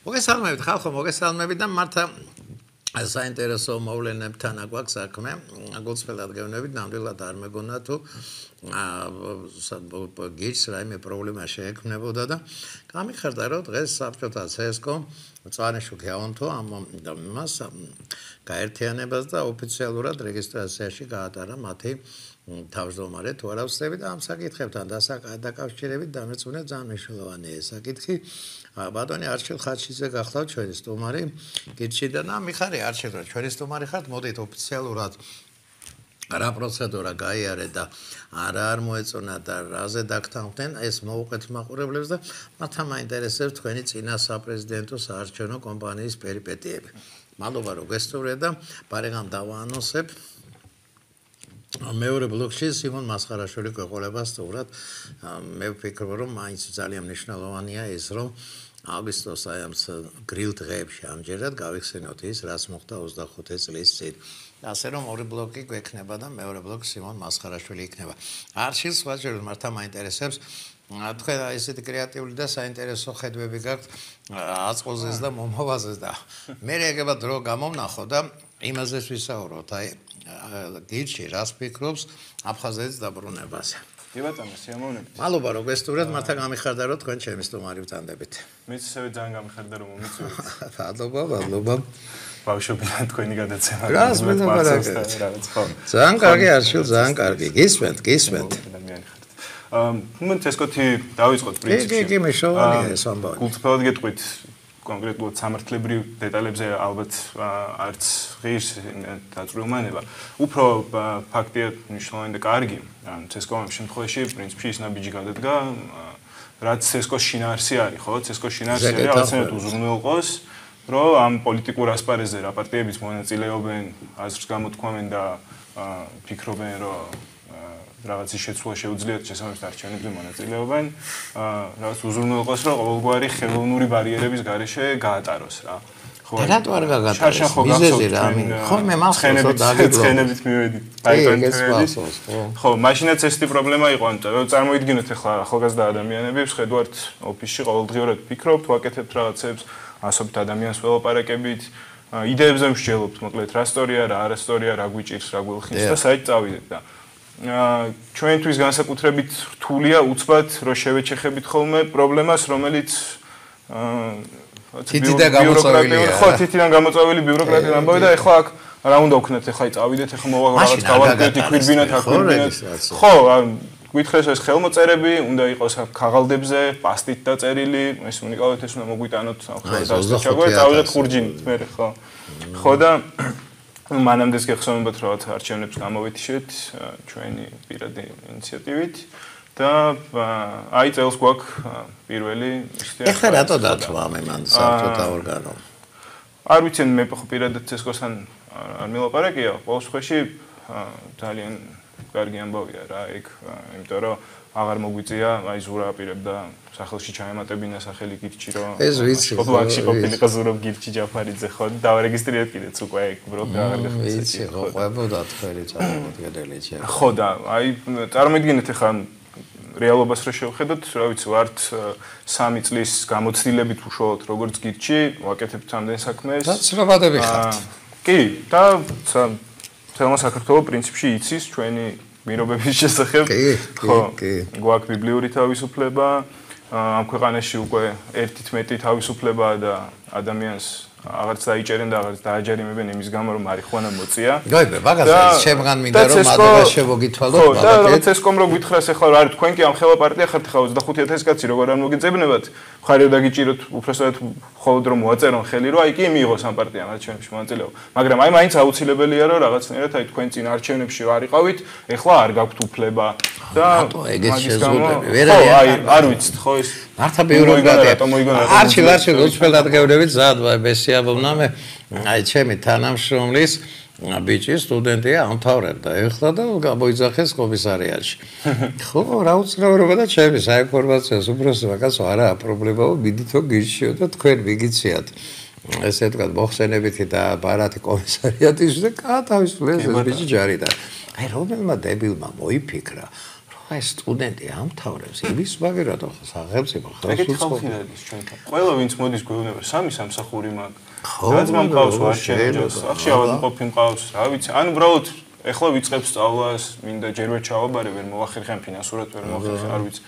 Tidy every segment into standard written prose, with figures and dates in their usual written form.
მოგესალმებით ხალხო, მოგესალმებით და მართა საინტერესო მოვლენებთან აგვაქვს საქმე. გულწრფელად გეუბნებით, ნამდვილად არ მეგონა თუ გირჩს რაიმე პრობლემა შეექმნებოდა და გამიხარდა რომ დღეს საბჭოთა ცესკო მწვანეშუქი ავონთო ამას გაერთიანებას და ოფიციალურად რეგისტრაციაში გაატარა მათი თავმჯდომარე თუ არა ვსწრებით და ამ საკითხებთან დაკავშირებით დამეწუნეთ ძალიან მნიშვნელოვანი საკითხი. ბატონი არჩილ ხაჩიძე გახლავთ ჩვენი სტუმარი გირჩიდან და მიხარი არჩილ რა ჩვენი სტუმარი ხართ მოდით ოფიციალურად რა პროცედურა გაიარეთ და არა არ მოეწონა და რაზე დაგთანხმდნენ ეს მოუყვეთ მაყურებლებს და მათთან მაინტერესებს თქვენი წინა საპრეზიდენტო საარჩევნო კომპანიის პერიპეტიები. მადლობა რომ გესწრეთ და ბარეგამ დავაანონსებ მეორე ბლოკში სიმონ მასხარაშვილი გვეყოლება სტუმრად. მე ვფიქრობ რომ მაინც ძალიან მნიშვნელოვანია ის რომ აგვისტოს აი ამ გრილ დღეებში ამჯერად გავიხსენოთ ის რაც მოხდა 25 წლის წინ. ასე რომ ორი ბლოკი გვექნება და მეორე ბლოკი სიმონ მასხარაშვილი იქნება. არჩილ სხვაჯეროდ მართა მაინტერესებს თქვენ ესეთი კრეატიული და საინტერესო ხედვები გაქვთ აწყოზეს და მომავაზეს და მე ეგება დრო გამოვნახო და იმაზეც ვისაუბროთ აი გირჩი რას ფიქრობს აფხაზეთის დაბრუნებაზე. კი ბატონო, სიამოვნებით. მადლობა რომ გესტუმრეთ, მართა გამიხარდა რომ თქვენ ჩემი სტუმარი ვწანდებით. მეც ასევე ძალიან გამიხარდა რომ მომიწვევით. მადლობა. ბავშვობიდან თქვენი გადაცემა. რას მოგაბარაგეთ. ძალიან კარგი არჩილ, ძალიან კარგი. გისმენთ. მე ცესკოთი დავიწყოთ პრინციპში. კი, მნიშვნელოვანია ეს ამბავი. გულწრფელად გეტყვით კონკრეტულად სამართლებრივ დეტალებზე ალბათ არც ღირს დაწვრილმანება. უფრო ფაქტია მნიშვნელოვანი და კარგი. ცესკომ ამ შემთხვევაში პრინციპში ის ნაბიჯი გადადგა, რაც ცესკოს შინაარსი არის, ხო? ცესკოს შინაარსი არის რაღაცნაირად უზრუნველყოს, რომ ამ პოლიტიკურ ასპარეზზე რა პარტიებიც მონაწილეობენ, აზრს გამოთქვამენ და ფიქრობენ, რომ რაღაცის შეცვლა შეუძლიათ შესაბამისად არჩევნებზე მონაწილეობენ, რაღაც უზრუნველყოს, რომ ყოველგვარი ხელოვნური ბარიერების გარეშე გაატაროს რა. რატო არ გაგატარეს? მიზეზი რა? ხოლმე მახსოვს დაგიბრუნდა. ცხენებით მივედი. ხო, მაშინაც ესეთი პრობლემა იყო, ანუ წარმოიდგინოთ ახლა ახალგაზრდა ადამიანები ვხედავთ ოფისში ყოველდღიურად ფიქრობთ, ვაკეთებთ რაღაცებს, ასობით ადამიანს ველაპარაკებით, იდეებზე მსჯელობთ, მოკლედ რა სწორია, რა არასწორია, რა გვიჭირს, რა გულხინს და საით წავიდეთ და ჩვენთვის განსაკუთრებით რთულია უცბად რომ შევეჩეხებით ხოლმე პრობლემას, რომელიც თითიდან გამოწვეულია. ხო, თითიდან გამოწვეული ბიუროკრატიული ამბავი და ეხლა აქ რა უნდა ვქნათ, ეხლა წავიდეთ, ეხლა მოვა რაღაც გავაკეთეთ, იქვირბინათ, აქვირბინათ. ხო, გვითხრეს ეს ხელმოწერები, უნდა იყოს ქაღალდებზე, პასტით დაწერილი, ეს უნიკალურად ეს უნდა მოგვიტანოთ, ახლა დასწრებით, წავიდეთ ხურჯინით, მე ხო. ხო და მანამდეც გეხსოვებათ რაღაც არჩევნებს გამოვეთიშეთ ჩვენი პირადი ინიციატივით და აი წელს გვაქვს პირველი ისეთი ახლა რატო დათვა მე მან საბჭოთა ორგანო არ ვიცი მე ხო პირადად ცესკოსთან არ მილაპარაკია ყოველ შემთხვევაში ძალიან კარგი ამბავია რა ეგ იმიტომ რომ აღარ მოგვიწია აი ზურა აპირებდა სახელში ჩაემატებინა სახელი გირჩი რომ ეს ვიცი ხო აქში ყოფილიყო ზურა გირჩი ჯაფარიძე ხო დავარეგისტრირეთ კიდეც უკვე ეგ ბროკ აღარ გახსოვს ვიცი ხო ყვებოდა თქვენი წარმოდგენელი ჩა ხო და აი წარმოიდგინეთ ახლა რეალობას რო შევხედოთ რა ვიცი ვართ 3 წლის გამოცდილებით უშუალოდ როგორც გირჩი ვაკეთებთ ამდენ საქმეს და ცნობადები ხართ კი და თემა საქართველოს პრინციპში იცის ჩვენი მირობების შესახებ ხო გვაქვს ბიბლიური თავისუფლება ამ ქვეყანაში უკვე ერთით მეტი თავისუფლებაა და ადამიანს აღარც დაიჭერენ და აღარც დააჯერიმებენ იმის გამო რომ მარიხუანა მოწია. გაიგე, მაგას შემგან მინდა რომ მადლობა შევოგითვალოთ. ხო, და ცესკომ რო გითხრას ახლა რა არის თქვენ კი ამ ხელა პარტია ხართ ახლა 25000 კაცი როგორ არ მოგიწებნებათ? ხარ დაგიჭიროთ უბრალოდ მხოლოდ რომ მოაწერონ ხელი რომ აი კი მიიღოს ამ პარტიამ არჩევნებში მონაწილეობა. მაგრამ აი მაინც აუცილებელია რომ რაღაცნაირად აი თქვენ წინ არჩევნებში ვარიყავით, ახლა არ გაქვთ უფლება და ეგეც შეზღუდვები. ვერ არ ვიცით ხო ეს მართა ბიუროკრატია. არჩილ უცხელად გეუბნებით ზადვა ბესიაბობნა მე აი ჩემი თანამშრომლის ბიჭი სტუდენტია ამთავრებდა ეხლა და გამოიძახეს კომისარიატში. ხო, რა უცნაურობა და ჩემი საინფორმაციო უბრალოდ მაგას არა პრობლემაა, მიდითო გირჩიო და თქვენ მიგიციათ. ესე ვთქვათ, მოხსენებითი და ბარათი კომისარიატის და გათავისუფლეს ეს ბიჭი ჯარიდან. აი რომელმა დებილმა მოიფიქრა აი სტუდენტი ამთავრებს იმის ვაგერატო სახელმწიფო ეგეთი ხალხი დადის ჩვენთან. ყველა ვინც მოდის გვეუბნება სამი სამსახური მაქვს. რაზმ მყავს ვარჩენებს, ახში ავადმყოფი მყავს, რა ვიცი. ან უბრალოდ ეხლა ვიწყებ სწავლას, მინდა ჯერ ვერ ჩავაბარე, ვერ მოვახერხე ფინანსურად ვერ მოვახერხე, არ ვიცი.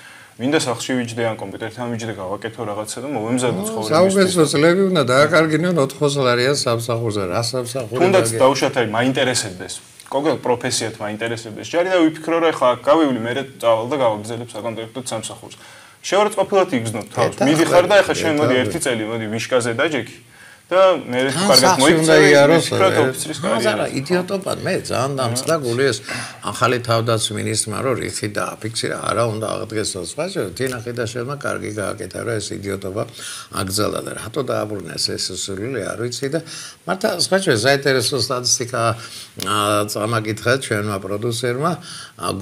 მინდა სახლში ვიჯდე ან კომპიუტერთან ვიჯდე, გავაკეთო რაღაცა და მოვემზადო ცხოვრების. საუკეთესო წლები უნდა დააკარგინონ 80 ლარიან სამსახურზე, რა სამსახური? თუნდაც დაუშვათ აი მაინტერესებდეს. კონკრეტ პროფესიად მაინტერესებდეს. ჯარი და ვიფიქრო რა ხა გავივლი მე წავალ და გავაგზავნებ საკონტრაქტო სამსახურს. შეურაცხყოფილად იგზნობ თავს. მიდიხარ და ახლა შენ მოდი ერთი წელი მოდი ვიშკაზე დაჯექი. და მე კარგად მოიქცევი ოფიცრის კარიერა. მაგრამ იდიოტობა მე ძალიან დამწდა გული ეს ახალი თავდაცვის მინისტრმა რომ რიხი დააფიქსირა არა უნდა აღდგეს სხვა თინახი და შემა კარგი გააკეთა რა ეს იდიოტობა აკრძალა და რატო დააბრუნეს ეს სულილი არ ვიცი და მართა სხვა საინტერესო სტატისტიკა წამაკითხა ჩვენმა პროდიუსერმა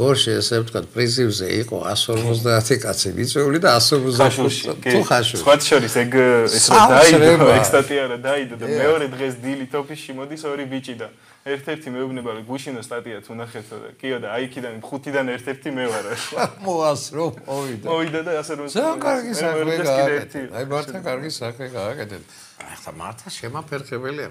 გორში ესე ვთქვათ პრიზივზე იყო 150 კაცი მიწვეული და 150 თუ ხაშური სხვა შორის ეგ ეს რა დაიდო ეგ სტატია რა დაიდო და მეორე დღეს დილი ტოფისში მოდის ორი ბიჭი და ერთ-ერთი მეუბნება რომ გუშინო სტატია თუ ნახეთო და კიო და აი იქიდან 5-დან ერთ-ერთი მე ვარ მოასრო მოვიდა და ასე რომ კარგი საქმე გააკეთე აი მართა კარგი საქმე გააკეთე ახლა მართა შემაფერხებელია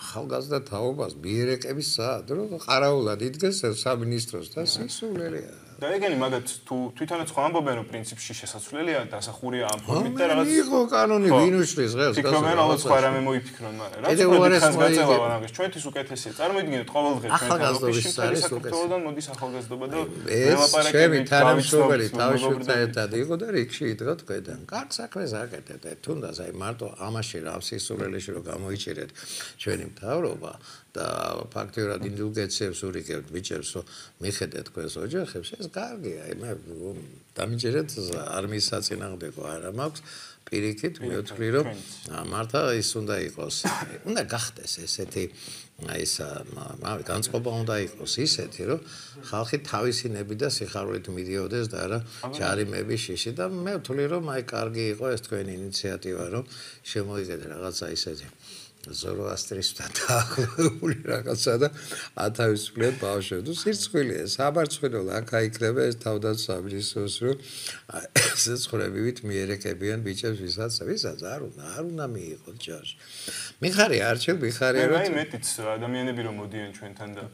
ახალგაზრდა თაობას მიერეკების საათ რომ ყარაულად იდგეს სამინისტროს და სისულელია და ეგენი მაგათ თუ თვითონაც ხო ამბობენ რომ პრინციპში შესაძლებელია დასახურია ამ ფორმით და რაღაც იყო კანონი ვინ უშლის ღებს ფიქრობენ ალბათ სხვა რამე მოიფიქრონ მაგრამ რაც უფრო ხანს გაწევა მაგას ჩვენთვის უკეთესია წარმოიდგინეთ ყოველდღე ჩვენთან ოფისში საქართველოსდან მოდის ახალგაზრდობა და ველაპარაკები თანამშრომელი თავშეთა ერთად იყო და რიგში იდგა თქვენთან კარგ საქმეს აკეთებთ თუნდაც აი მარტო ამაში რა სისულელეში რომ გამოიჭირეთ ჩვენი მთავრობა და ფაქტიურად ინდულგენციებს ურიგებთ ბიჭებს რომ მიხედეთ თქვენს ოჯახებს ეს კარგია აი მე დამიჯერეთ არმიის საწინააღმდეგო არა მაქვს პირიქით მივთვლი რომ მართა ის უნდა იყოს უნდა გახდეს ესეთი აი ეს განწყობა უნდა იყოს ისეთი რომ ხალხი თავისი ნები და სიხარულით მიდიოდეს და არა ჯარიმები შიში და მე ვთვლი რომ აი კარგი იყო ეს თქვენი ინიციატივა რომ შემოიგეთ რაღაცა ისეთი ზოროასტრისთან დაახლოებული რაღაცა და 1000 წლიან ბავშვებს თუ სირცხვილია საბარცხვინო აქა იქნება ეს თავდაცვის სამინისტროს რომ ესე ცხოვრებივით მიერეკებიან ბიჭებს ვისაც არ უნდა მიიღოთ ჯარში მიხარია არჩევ მიხარია რომ აი მეტიც ადამიანები რომ მოდიან ჩვენთან და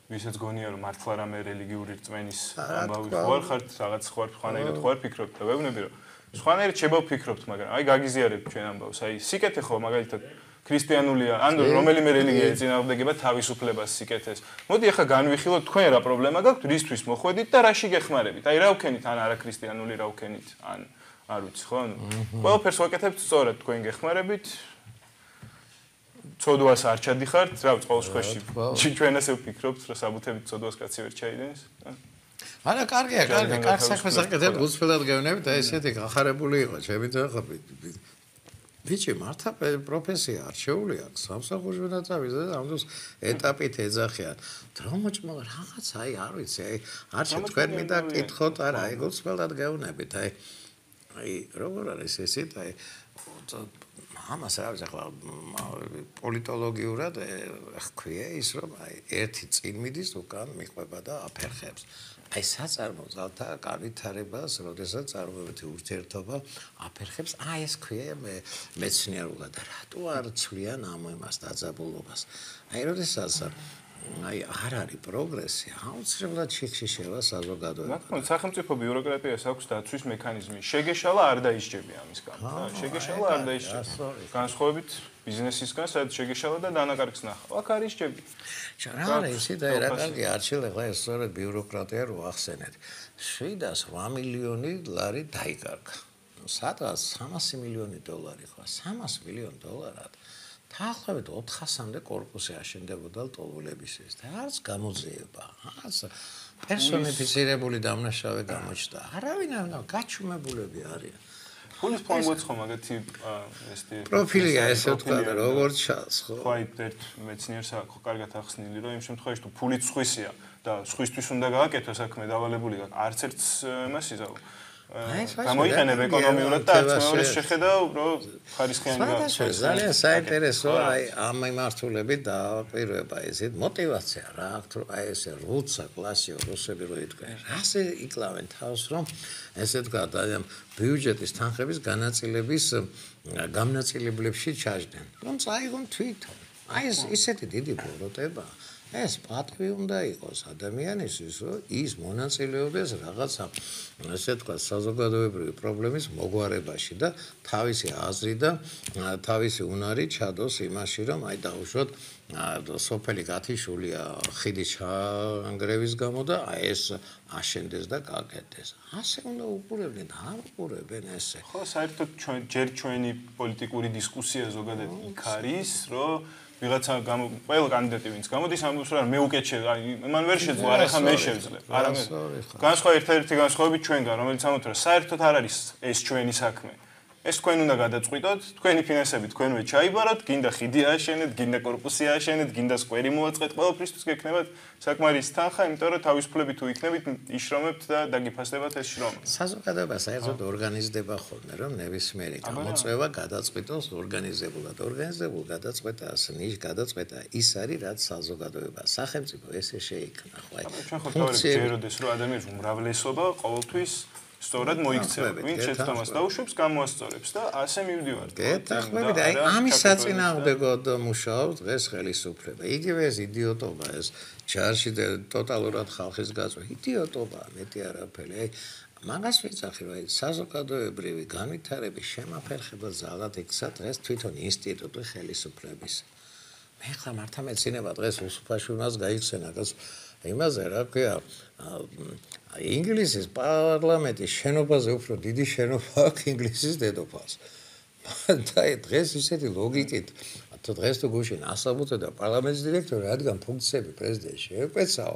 ვისაც გონია რომ მართლა რამე რელიგიური რწმენის ამბავი ხوار ხართ რაღაც ხვანაირად ხوار ფიქრობთ და ვეუბნები რომ სხვანაირად შევფიქრობთ მაგრამ აი გაგიზიარებთ ჩვენ ამბავს აი სიკეთე ხო მაგალითად ქრისტიანულია, ან რომელიმე რელიგია ეწინააღმდეგება თავისუფლებას სიკეთეს. მოდი ახლა განვიხილოთ თქვენ რა პრობლემა გაქვთ, რისთვის მოხვედით და რაში გეხმარებით. აი რა ვქენით, ან არა ქრისტიანული რა ვქენით, ან არ ვიცი, ხო? ყველაფერს ვაკეთებთ სწორად თქვენ გეხმარებით. ცოდვას არ ჩადიხართ, რა ვიცი, ყოველ შემთხვევაში ჩვენ ასე ვფიქრობთ, რომ საბუთებით ცოდვას კაცი ვერ ჩაიდენს. არა, კარგია, კარგ საქმეს აკეთებთ, უცბად გევნებით და ესეთი გახარებული იყო, ჩემი და ხო ვიჭი მართა პროფესია არჩეული აქვს სამსახურში უნდა წავიდეს და ამ დროს ეტაპით ეძახიან დრომოჭმა რაღაც აი არ ვიცი აი არჩევ თქვენ მინდა კითხოთ არა აი გულწრფელად გეუბნებით აი როგორ არის ესეთ აი ამას რა ვიცი ახლა პოლიტოლოგიურად ხქვია ის რომ აი ერთი წინ მიდის უკან მიყვება და აფერხებს აი საწარმო ძალთა განვითარებას, როდესაც წარმოებითი ურთიერთობა აფერხებს, აი ეს ქვია მეცნიერულად რატო არ ცვლიან ამ იმას დაძაბულობას. აი როდესაც აი არ არის პროგრესი, აუცილებლად შიხში შევა საზოგადოება. მაგრამ სახელმწიფო ბიუროკრატიას აქვს დაცვის მექანიზმი. შეგეშალა არ დაისჯები ამის გამო. შეგეშალა არ დაისჯები. განსხვავებით ბიზნესისგან, სადაც შეგეშალა და დანაკარგს ნახავ. აქ არის ჯები. რა არის ისე და რა კარგი არჩილ ახლა ეს სწორედ ბიუროკრატია რო ახსენეთ. 708 მილიონი ლარი დაიკარგა. სადღაც 300 მილიონი დოლარი ხო? 300 მილიონი დოლარად. დაახლოებით 400-მდე კორპუსი აშენდებოდა ლტოლვილების ეს და არც გამოძიება, არც პერსონიფიცირებული დამნაშავე გამოჩნდა. არავინ არ გაჩუმებულები არიან. ფულის ფონგოც ხო მაგათი ესეთი პროფილია ესე ვთქვა და როგორც ჩანს ხო? ხო აი ერთ მეცნიერს აქვს კარგად ახსნილი რომ იმ შემთხვევაში თუ ფულიც სხვისია და სხვისთვის უნდა გააკეთო საქმე დავალებული არც ერთს მას იზავ გამოიყენებ ეკონომიურად და არც მეორეს შეხედავ, რომ ხარისხიანი გახდეს. ძალიან საინტერესო, ამ მიმართულებით დააკვირვება ესეთ мотивация რა აქვს, რომ ესე როცა კლასიო რუსები რო იდგნენ. რაზე იკლავენ თავს, რომ ესე თქვა ბიუჯეტის თანხების განაწილების გამნაწილებლებში ჩაჯდნენ. რომ წაიღონ თვითონ. ეს ისეთი დიდი ბოროტება. ეს პატივი უნდა იყოს ადამიანისთვის, რომ ის მონაწილეობდეს რაღაცა, ესე თქვა, საზოგადოებრივი პრობლემის მოგვარებაში და თავისი აზრი და თავისი უნარი ჩადოს იმაში, რომ აი დაუშვოთ სოფელი გათიშულია ხიდის ჩანგრევის გამო და აი ეს აშენდეს და გაკეთდეს. ასე უნდა უყურებდნენ, არ უყურებენ ესე. ხო, საერთოდ ჩვენი პოლიტიკური დისკუსია ზოგადად იქ არის, რომ ვიღაცა ყველა კანდიდატი ვინც გამოდის ამბობს რომ მე უკეთე მან ვერ შეძლო არა ხა მე შევძლებ არამედ განსხვავება ერთ-ერთი განსხვავებით ჩვენგან რომელიც ამბობთ რომ საერთოდ არ არის ეს ჩვენი საქმე ეს თქვენ უნდა გადაწყვიტოთ თქვენი ფინანსები თქვენვე ჩაიბაროთ გინდა ხიდი ააშენეთ გინდა კორპუსი ააშენეთ გინდა სკვერი მოაწყეთ ყველაფრისთვის გექნებათ საკმარისი თანხა იმიტომ რომ თავისუფლებით თუ იქნებით იშრომებთ და დაგიფასდებათ ეს შრომა საზოგადოება საერთოდ ორგანიზდება ხოლმე რომ ნებისმიერი გამოწვევა გადაწყვიტოს ორგანიზებულად ორგანიზებულ გადაწყვეტას ნიშ გადაწყვეტა ის არის რაც საზოგადოება სახელმწიფო ესე შეიქმნა ხო აი ჩვენ ხო თავრობდეს რომ ადამიანის უმრავლესობა ყოველთვის სწორად მოიქცევა. ვინ შეცდომას დაუშვებს, გამოასწორებს და ასე მივდივართ. გეთახმებით, აი ამის საწინააღმდეგოდ მუშაობს დღეს ხელისუფლება. იგივე ეს იდიოტობა, ეს ჯარში ტოტალურად ხალხის გაწვა. იდიოტობაა, მეტი არაფერი. აი მაგას ვიცახი, რომ აი საზოგადოებრივი განვითარების შემაფერხება ზალად იქცა დღეს თვითონ ინსტიტუტი ხელისუფლების. მე ხა მართამეცინება დღეს უსუფაშვილს გაიხსენა, გას იმაზე რა ქვია ინგლისის პარლამენტის შენობაზე უფრო დიდი შენობა აქვს ინგლისის დედოფალს. და დღეს ისეთი ლოგიკით დღეს თუ გუშინ ასაბუთე და პარლამენტის დირექტორი რადგან ფუნქციები პრეზიდენტს შეეკვეცაო,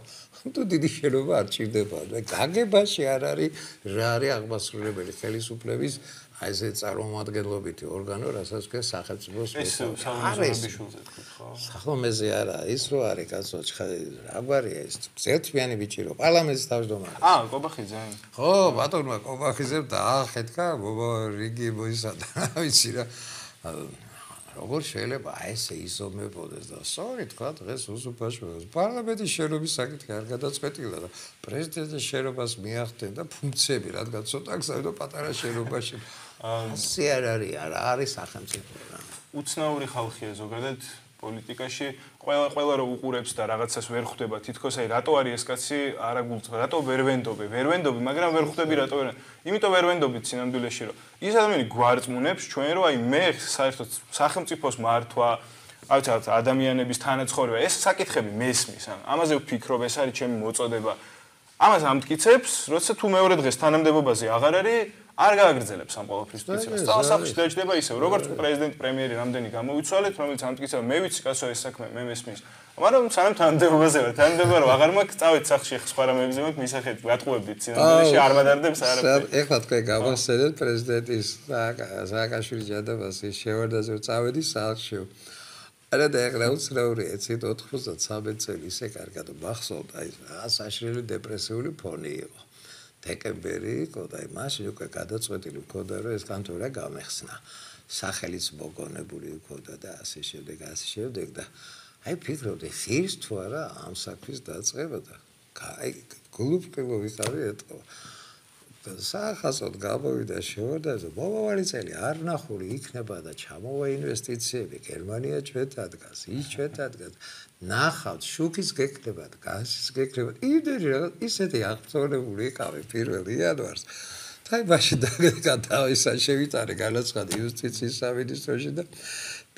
თუ დიდი შენობა არ ჭირდება. გაგებაში არ არის რა არის აღმასრულებელი ხელისუფლების აი ესე წარმომადგენლობითი ორგანო, რასაც ქვია სახელმწიფოს სამშობლოებიშულზე თქვით, ხო? სახელმეზე არა, ის რო არის კაცო, რა გვარია ეს ზერთვიანი ბიჭი რო პარლამენტის თავმჯდომარე. კობახიძე. ხო, ბატონმა კობახიძემ დაახეთქა რიგი მოისადა, ვიცი რა. როგორ შეიძლება ესე იზომებოდეს და სწორი თქვა დღეს უსუფაშვილს პარლამენტის შენობის საკითხი არ გადაწყვეტილა და პრეზიდენტის შენობას მიახდნენ და ფუნქციები რადგან ცოტა გზავდა პატარა შენობაში ასე არ არის სახელმწიფო რა უცნაური ხალხია ზოგადად პოლიტიკაში ყველა რო უყურებს და რაღაცას ვერ ხვდება თითქოს აი რატო არის ეს კაცი არა გულწრფელი რატო ვერ ვენდობი მაგრამ ვერ ხვდები რატო ვერ იმიტომ ვერ ვენდობით სინამდვილეში რომ ის ადამიანი გვარწმუნებს ჩვენ რომ აი მე საერთოდ სახელმწიფოს მართვა ადამიანების თანაცხოვრება ეს საკითხები მესმის ამაზე ვფიქრობ ეს არის ჩემი მოწოდება ამას ამტკიცებს როცა თუ მეორე დღეს თანამდებობაზე აღარ არის არ გააგრძელებს ამ ყოველფრის თვითონ. სახლში დაიჭდება ისევ, როგორც პრეზიდენტი, პრემიერი რამდენი გამოვიცვალეთ, რომელიც ამტკიცება, მე ვიცი კაცო ეს საქმე, მე მესმის. მაგრამ სანამ თანამდებობაზე ვარ, თანამდებობა რა აღარ მაქვს, წავით სახლში სხვა რამებზე მაქვს, მისახეთ, ვატყუებდით სინამდვილეში არ მადარდებს არაფერი. ეხლა თქვენ გამოსცადეთ პრეზიდენტის სააკაშვილის ჯანდაბას ის შევარდაზე წავედი სახლში. არა და ეხლა უცნაური ეცით 93 წელი ისე კარგად მახსოვდა ის საშრილი დეპრესიული ფონი იყო. დეკემბერი იყო და მაშინ უკვე გადაწყვეტილი მქონდა რომ ეს კანტორა გამეხსნა. სახელიც მოგონებული მქონდა და ასე შემდეგ და აი ფიქრობდი ხირს თუ არა ამ საქმის დაწყება და აი გულუბრყილო ვიყავი ეტყო. საახასოდ გამოვიდა შევარდაზე მომავალი წელი არ ნახული იქნება და ჩამოვა ინვესტიციები გერმანია ჩვენთან დგას ის ჩვენთან დგას ნახავთ შუქის გეკრებათ გაზის გეკრებათ იმდენი რაღაც ისეთი აღწონებული იყავი 1 იანვარს და მაშინ დავისა შევიტარე განაცხადი იუსტიციის სამინისტროში და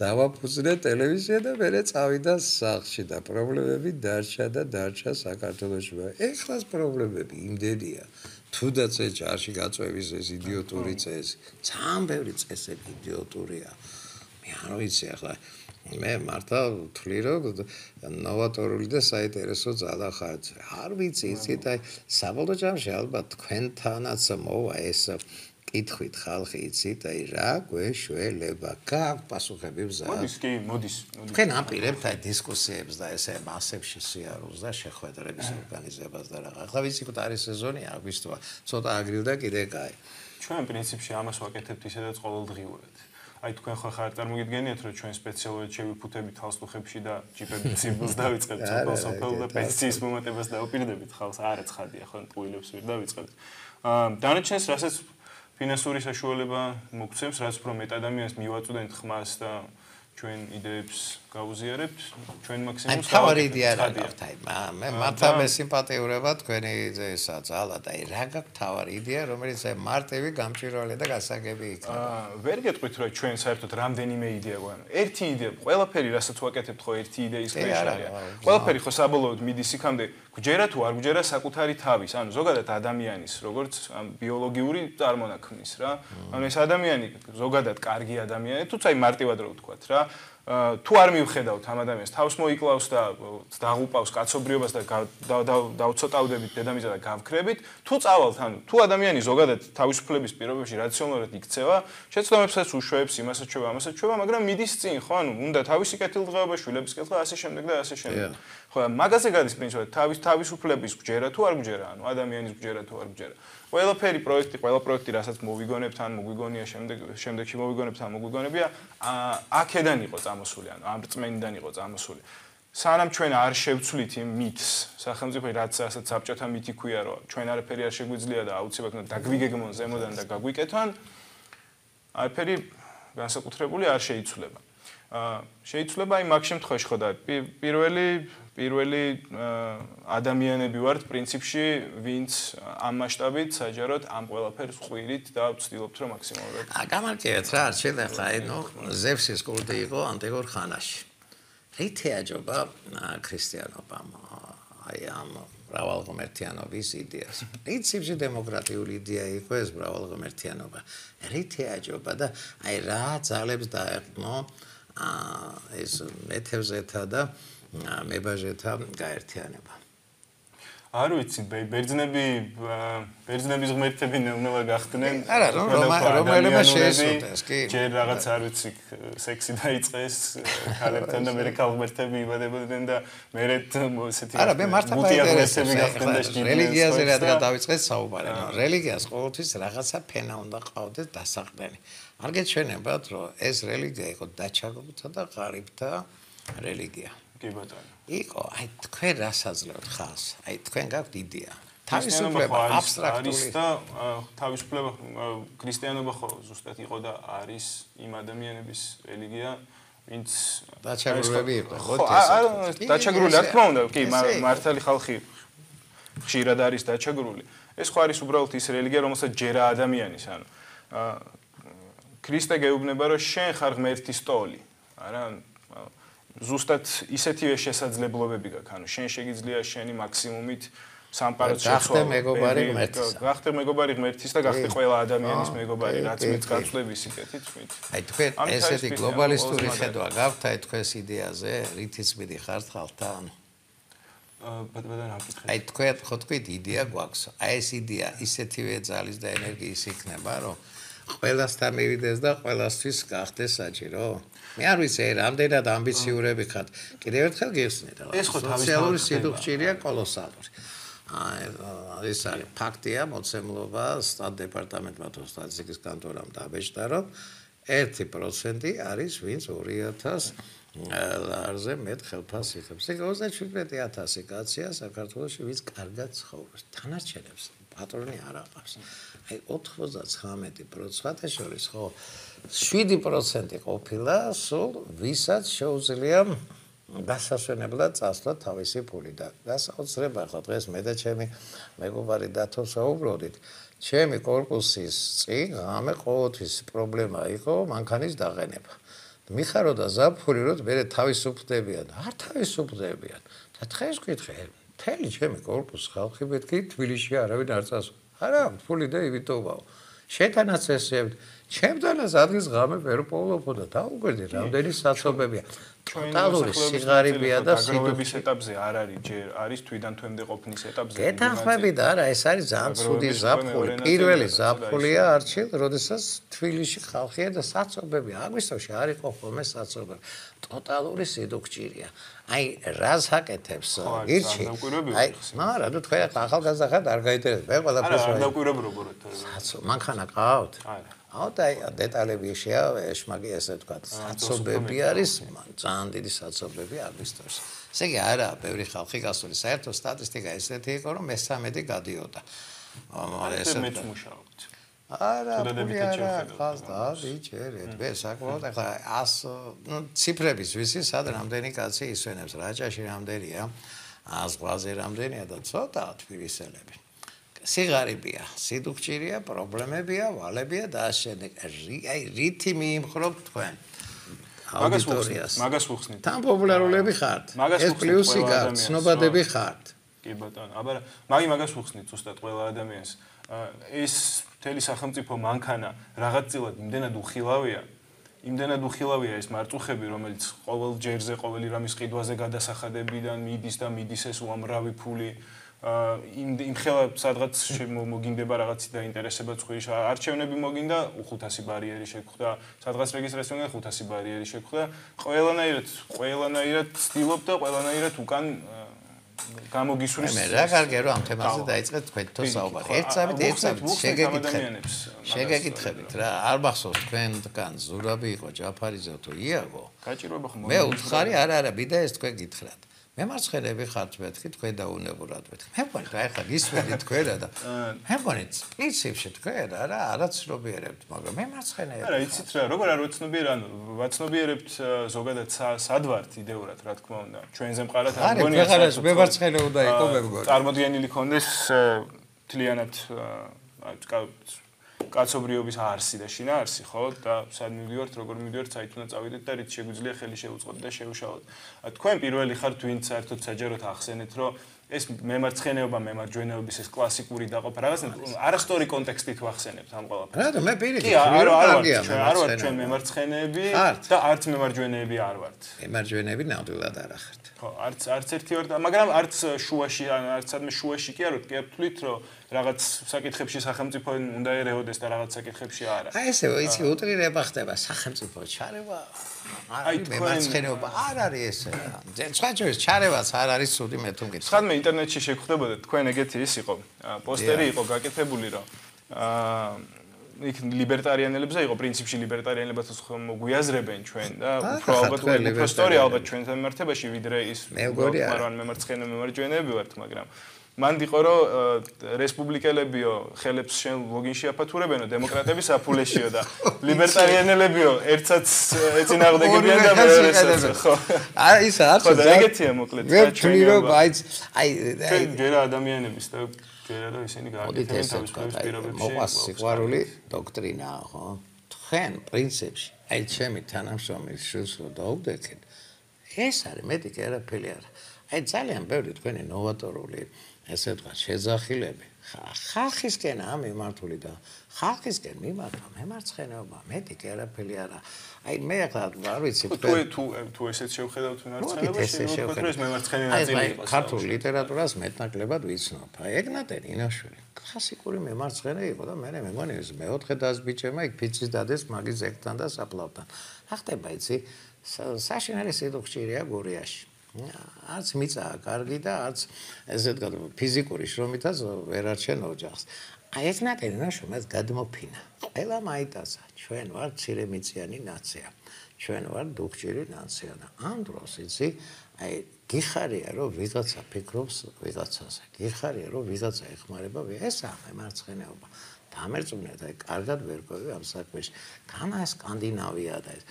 დავაფუძნე ტელევიზია და მე წავიდა სახლში და პრობლემები დარჩა საქართველოში ეხლას პრობლემები იმდენია თუდაც ეს ჯარში გაწვევის ეს იდიოტური წესი ძალიან ბევრი წესები იდიოტურია მე არ ვიცი ახლა მე მართლა ვთვლი რომ ნოვატორული და საინტერესო ძალა ხარჯ არ ვიცი იცით აი საბოლოო ჯამში ალბათ თქვენთანაც მოვა ეს კითხვით ხალხი იცით, აი რა გვეშველება, გააქვთ პასუხები მზად. მოდის. თქვენ აპირებთ აი დისკუსიებს და ესე მასებში სიარულს და შეხვედრების ორგანიზებას და რა. ახლა ვიცი რომ არის სეზონი, აგვისტოა, ცოტა აგრილ და კიდე კაი. ჩვენ პრინციპში ამას ვაკეთებთ ისედაც ყოველდღიურად. აი თქვენ ხარ წარმოგიდგენიათ რომ ჩვენ სპეციალურად შევიფუთებით ხალხსტუხებში და ჯიპებით ციბილს დავიწყებთ სოფელ და პენსიის მომატებას დაუპირდებით ხალხს არა ცხადია ხო პუილებს ვერ დავიწყებთ. დანარჩენს რასაც ფინანსური საშუალება მოგცემს, რაც უფრო მეტ ადამიანს მივაწვდენთ ხმას და ჩვენ იდეებს გავუზიარებთ, ჩვენ მაქსიმუმს თავარი იდეა რა გაქვთ, აი მე მათამე სიმპათიურება თქვენი ესა ძალა და აი რა გაქვთ თავარი იდეა, რომელიც აი მარტივი, გამჭვირვალე და გასაგები იქნება. ვერ გეტყვით რომ ჩვენ საერთოდ რამდენიმე იდეა გვაქვს. ერთი იდეა, ყველაფერი რასაც ვაკეთებთ ხო ერთი იდეის ქვეშ არის. ყველაფერი ხო საბოლოოდ მიდის იქამდე, გვჯერა თუ არ გვჯერა საკუთარი თავის, ანუ ზოგადად ადამიანის, როგორც ბიოლოგიური წარმონაქმნის რა. ანუ ეს ადამიანი ზოგადად კარგი ადამიანი, თუმცა აი მარტივად რო ვთქვათ რა. თუ არ მივხედავთ ამ ადამიანს თავს მოიკლავს და დაღუპავს კაცობრიობას და დავცოტავდებით დედამიწა და გავქრებით, თუ წავალთ, ანუ თუ ადამიანი ზოგადად თავისუფლების პირობებში რაციონალურად იქცევა, შეცდომებსაც უშვებს, იმასაც ჩვევა, ამასაც ჩვევა, მაგრამ მიდის წინ, ხო, ანუ უნდა თავისი კეთილდღეობა, შვილების კეთილდღეობა, ასე შემდეგ და ასე შემდეგ. ხო, მაგაზე გადის პრინციპი, თავისუფლების გვჯერა თუ არ გვჯერა, ანუ ადამიანის გვჯერა თუ არ გვჯერა. ყველა პროექტი, რასაც მოვიგონებთ, ან მოგვიგონია შემდეგში მოვიგონებთ, ან მოგვიგონებია, აქედან იყო წამოსული, ანუ ამ რწმენიდან იყო წამოსული. სანამ ჩვენ არ შევცვლით იმ მითს, სახელმწიფო რასაც საბჭოთა მითი ქვია, რომ ჩვენ არაფერი არ შეგვიძლია და აუცილებლად უნდა დაგვიგეგმონ ზემოდან და გაგვიკეთონ, არაფერი განსაკუთრებული არ შეიცვლება. შეიცვლება აი მაგ შემთხვევაში ხო და პირველი ადამიანები ვართ პრინციპში, ვინც ამ მასშტაბით საჯაროდ ამ ყველაფერს ყვირით და ვცდილობთ რომ მაქსიმალურად. გამარჯვეთ რა, შეიძლება ხა ზევსის კულტი იყო ანტიკურ ხანაში. რით ეაჯობა ქრისტიანობამ აი ამ მრავალღმერთიანობის იდეას. პრინციპში დემოკრატიული იდეა იყო ეს მრავალღმერთიანობა. რით ეაჯობა და აი რა ძალებს დაეყნო ეს მეთევზეთა და მებაჟეთა გაერთიანება. არ ვიცი, ბერძნების ღმერთები ნეუნება გახდნენ. არა, რომელიმე შეესწრეს, კი. ჯერ რაღაც არ ვიცი, სექსი დაიწყეს ქალებთან და მერე ქალღმერთები იბადებოდნენ და მერე ესეთი არა, მე მართლა მაინტერესებს რელიგიაზე რადგან დავიწყეთ საუბარი. რელიგიას ყოველთვის რაღაცა ფენა უნდა ყავდეს დასაყრდენი. არ გეჩვენებათ, რომ ეს რელიგია იყო დაჩაგრუთა და ღარიბთა რელიგია. კი ბატონო. იყო, აი თქვენ რას აძლევთ ხალხს? აი თქვენ გაქვთ იდეა. თავისუფლება აბსტრაქტული არის და თავისუფლება ქრისტიანობა ხო ზუსტად იყო და არის იმ ადამიანების რელიგია, ვინც დაჩაგრულები იყო. ხო, დაჩაგრული არ თქმა უნდა, კი, მართალი ხალხი ხშირად არის დაჩაგრული. ეს ხო არის უბრალოდ ის რელიგია, რომელსაც ჯერა ადამიანის, ანუ ქრისტე გეუბნება, რომ შენ ხარ ღმერთის ტოლი, არა? ზუსტად ისეთივე შესაძლებლობები გაქვს, ანუ შენ შეგიძლია შენი მაქსიმუმით სამყაროს შეცვალო. გახდე მეგობარი ღმერთის და გახდე ყველა ადამიანის მეგობარი, რაც მეც გაწვდების იქეთით თვით. აი თქვენ ესეთი გლობალისტური ხედვა გაქვთ აი თქვენს იდეაზე, რითიც მიდიხართ ხალხთან? აი თქვენ ხო თქვით იდეა გვაქვს. აი ეს იდეა ისეთივე ძალის და ენერგიის იქნება, რომ ყველასთან მივიდეს და ყველასთვის გახდეს საჭირო. მე არ ვიცი, რამდენად ამბიციურები ხართ. კიდევ ერთხელ გიხსნით, ეს ხო სოციალური სიდუხჭირია კოლოსალური. ეს არის ფაქტია, მოცემულობა სტატ დეპარტამენტმა თუ სტატისტიკის კანტორამ დაბეჭდა, რომ 1% არის ვინც 2000 ლარზე მეტ ხელფასს იღებს. 37,000 კაცია საქართველოში, ვინც კარგად ცხოვრობს. დანარჩენებს პატრონი არ აყავს. აი 99% შორის ხო 7% ყოფილა სულ ვისაც შეუძლია დასასვენებლად წასვლა თავისი ფული და გასაოცრება ხო დღეს მე და ჩემი მეგობარი დათო საუბრობდით ჩემი კორპუსის წინ ამე ყოველთვის პრობლემა იყო მანქანის დაყენება მიხაროდა ზაფხული რომ მე თავისუფლებიან არ თავისუფლებიან და დღეს ვკითხე მთელი ჩემი კორპუსი ხალხი მეთქი თბილისში არავინ არ წასვლა არა ფული და ივიტოვაო შეთანაც ესებთ ჩემთანაც ადგილს ღამე ვერ პოვლობო და დაუკვირდი რამდენი საცობებია ტოტალური სიღარიბეა და სიდუქის ეტაპზე არ არის ჯერ არის თვიდან თვემდე ყოფნის ეტაპზე გეთანხმები და არა ეს არის ძალიან ცუდი ზაფხული პირველი ზაფხულია არჩილ როდესაც თბილისში ხალხია და საცობები აგვისტოში არ იყო ხოლმე საცობები ტოტალური სიდუქჭირია აი რას აკეთებს გირჩი აი მარა და თქვენ ახალგაზრდა ხართ არ გაიტერეს მე ყველაფერს არ დავკვირვებ როგორ მანქანა ყავთ არა აი დეტალები შეშმაგი ესე თქვა საცობები არის ძალიან დიდი საცობები აგვისტოში ესე იგი არა ბევრი ხალხი გასული საერთო სტატისტიკა ესეთი იყო რომ მე-13 გადიოდა ესე მეც მუშაობთ არა არა ხაზდა ვიჭერეთ მე საკმაოდ ახლა 100 ციფრების ვიცი სად რამდენი კაცი ისვენებს რაჭაში რამდენია 100-ზე რამდენია და ცოტა თბილისელები სიღარიბეა, სიდუქჭირია, პრობლემებია, ვალებია და ასე აი რითი მიიმხრობთ თქვენ აუდიტორიას. მაგას ვუხსნით. თან პოპულარულები ხართ. ეს პლუსი გაქვთ, ცნობადები ხართ. კი ბატონო, აბა მაგას ვუხსნით ზუსტად ყველა ადამიანს. ეს მთელი სახელმწიფო მანქანა რაღაცილად იმდენად უხილავია ეს მარწუხები, რომელიც ყოველ ჯერზე, ყოველი რამის ყიდვაზე გადასახადებიდან მიდის ეს უამრავი ფული იმ ხელა სადღაც მოგინდება რაღაცი დაინტერესება წვირის არჩევნები მოგინდა 500 ბარიერი შეგხვდა სადღაც რეგისტრაცია 500 ბარიერი შეგხვდა ყველანაირად ცდილობ და ყველანაირად უკან გამოგისვრის მე რა კარგია რომ ამ თემაზე დაიწყეთ თქვენთო საუბარი ერთ წამით შეგეკითხებით რა არ მახსოვს თქვენგან ზურაბი იყო ჯაფარიძე თუ იაგო გაჭირვება ხომ მე უცხარი არა ბიდა ეს თქვენ გითხრათ მემარცხენეები ხართ მეთქი თქვენ დაუნებურად მეთქი მე მგონი რა ეხლა ისვენი თქვენა და მე მგონი პრინციპში თქვენ არაცნობიერებთ მაგრამ მემარცხენეები არა იცით რა როგორ არ ვაცნობიერ ანუ ვაცნობიერებთ ზოგადად სად ვართ იდეურად რა თქმა უნდა ჩვენზე მყარად არ მგონია ხარაში მემარცხენე უნდა იყო მე მგონი წარმოდგენილი ქონდეს თლიანად კაცობრიობის არსი და შინაარსი ხო და სად მივიდივართ როგორ მივიდივართ საით უნდა წავიდეთ და რით შეგვიძლია ხელი შეუწყოთ და შევშალოთ თქვენ პირველი ხართ ვინც საერთოდ საჯაროდ ახსენეთ რომ ეს მემარცხენეობა მემარჯვენეობის ეს კლასიკური დაყოფა რაღაც არასტორი კონტექსტით ვახსენებთ ამ ყველაფერს რა და მე პირიქით არ ვარ ჩვენ მემარცხენეები და არც მემარჯვენეები არ ვართ მემარჯვენეები ნამდვილად არ ხართ ხო არც ერთი ვარ მაგრამ არც შუაში არც სადმე შუაში კი არ ვარ კი არ ვთვლით რომ რაღაც საკითხებში სახელმწიფო უნდა ერეოდეს და რაღაც საკითხებში არა. აი ესე იცი უტრირება ხდება სახელმწიფო ჩარევა. აი მემარცხენეობა არ არის ესე. სხვაჯერს ჩარევაც არ არის სუდი მე თუ მგიცი. ხანმე ინტერნეტში შეგხვდებოდა თქვენ ეგეთი ის იყო. პოსტერი იყო გაკეთებული რომ იქ ლიბერტარიანელებზე იყო პრინციპში ლიბერტარიანელებსაც მოგვიაზრებენ ჩვენ და უფრო ალბათ უფრო სწორი ალბათ ჩვენთან მიმართებაში ვიდრე ის მაგრამ მემარცხენე მემარჯვენეები ვართ მაგრამ მან იყო რომ რესპუბლიკელებიო ხელებს შენ ლოგინში აფათურებენო დემოკრატები საფულეშიო და ლიბერტარიანელებიო ერთსაც ეწინააღმდეგებიან და მეორე ხო აი ის არ ხო ეგეთია მოკლედ მე ვთვლი რომ აი ჯერა ადამიანების და ჯერა რომ ისინი გააკეთებენ თავის პირობებში მოყვას სიყვარული დოქტრინაა ხო თქვენ პრინციპში აი ჩემი თანამშრომლის შულს რომ დაუდექეთ ეს არის მეტი კი არაფერი არა აი ძალიან ბევრი თქვენი ნოვატორული ესე თქვა შეძახილები ხალხისკენაა მიმართული და ხალხისკენ მიმართა მემარცხენეობა მეტი კი არაფერი არა აი მე ახლა არ ვიცი თუ ესეც შევხედავთ მემარცხენეობაში როგორც მემარცხენე ნაწილი იყო ქართულ ლიტერატურას მეტნაკლებად ვიცნობ აი ეგნატე ნინაშვილი კლასიკური მემარცხენე იყო და მე მეგონი ეს მეოთხე დასბიჭემა იქ ფიცის დადეს მაგის ეგთან და საფლავთან რა ხდება იცი საშინელი სიდუქჭირია გურიაში არც მიწაა კარგი და არც ესე ვთქვათ ფიზიკური შრომითაც ვერ არჩენ ოჯახს. აი ეს ნაკელი ნაშრომს გადმოფინა. ყველა მაიტაცა ჩვენ ვართ ცირემიწიანი ნაცია. ჩვენ ვართ დუქჭირი ნაცია და ამ დროს იცი აი გიხარია რომ ვიღაცა ფიქრობს ვიღაცაზე. გიხარია რომ ვიღაცა ეხმარება ესაა მემარცხენეობა. დამერწმუნეთ აი კარგად ვერ ყვევი ამ საქმეში. განა სკანდინავია და ეს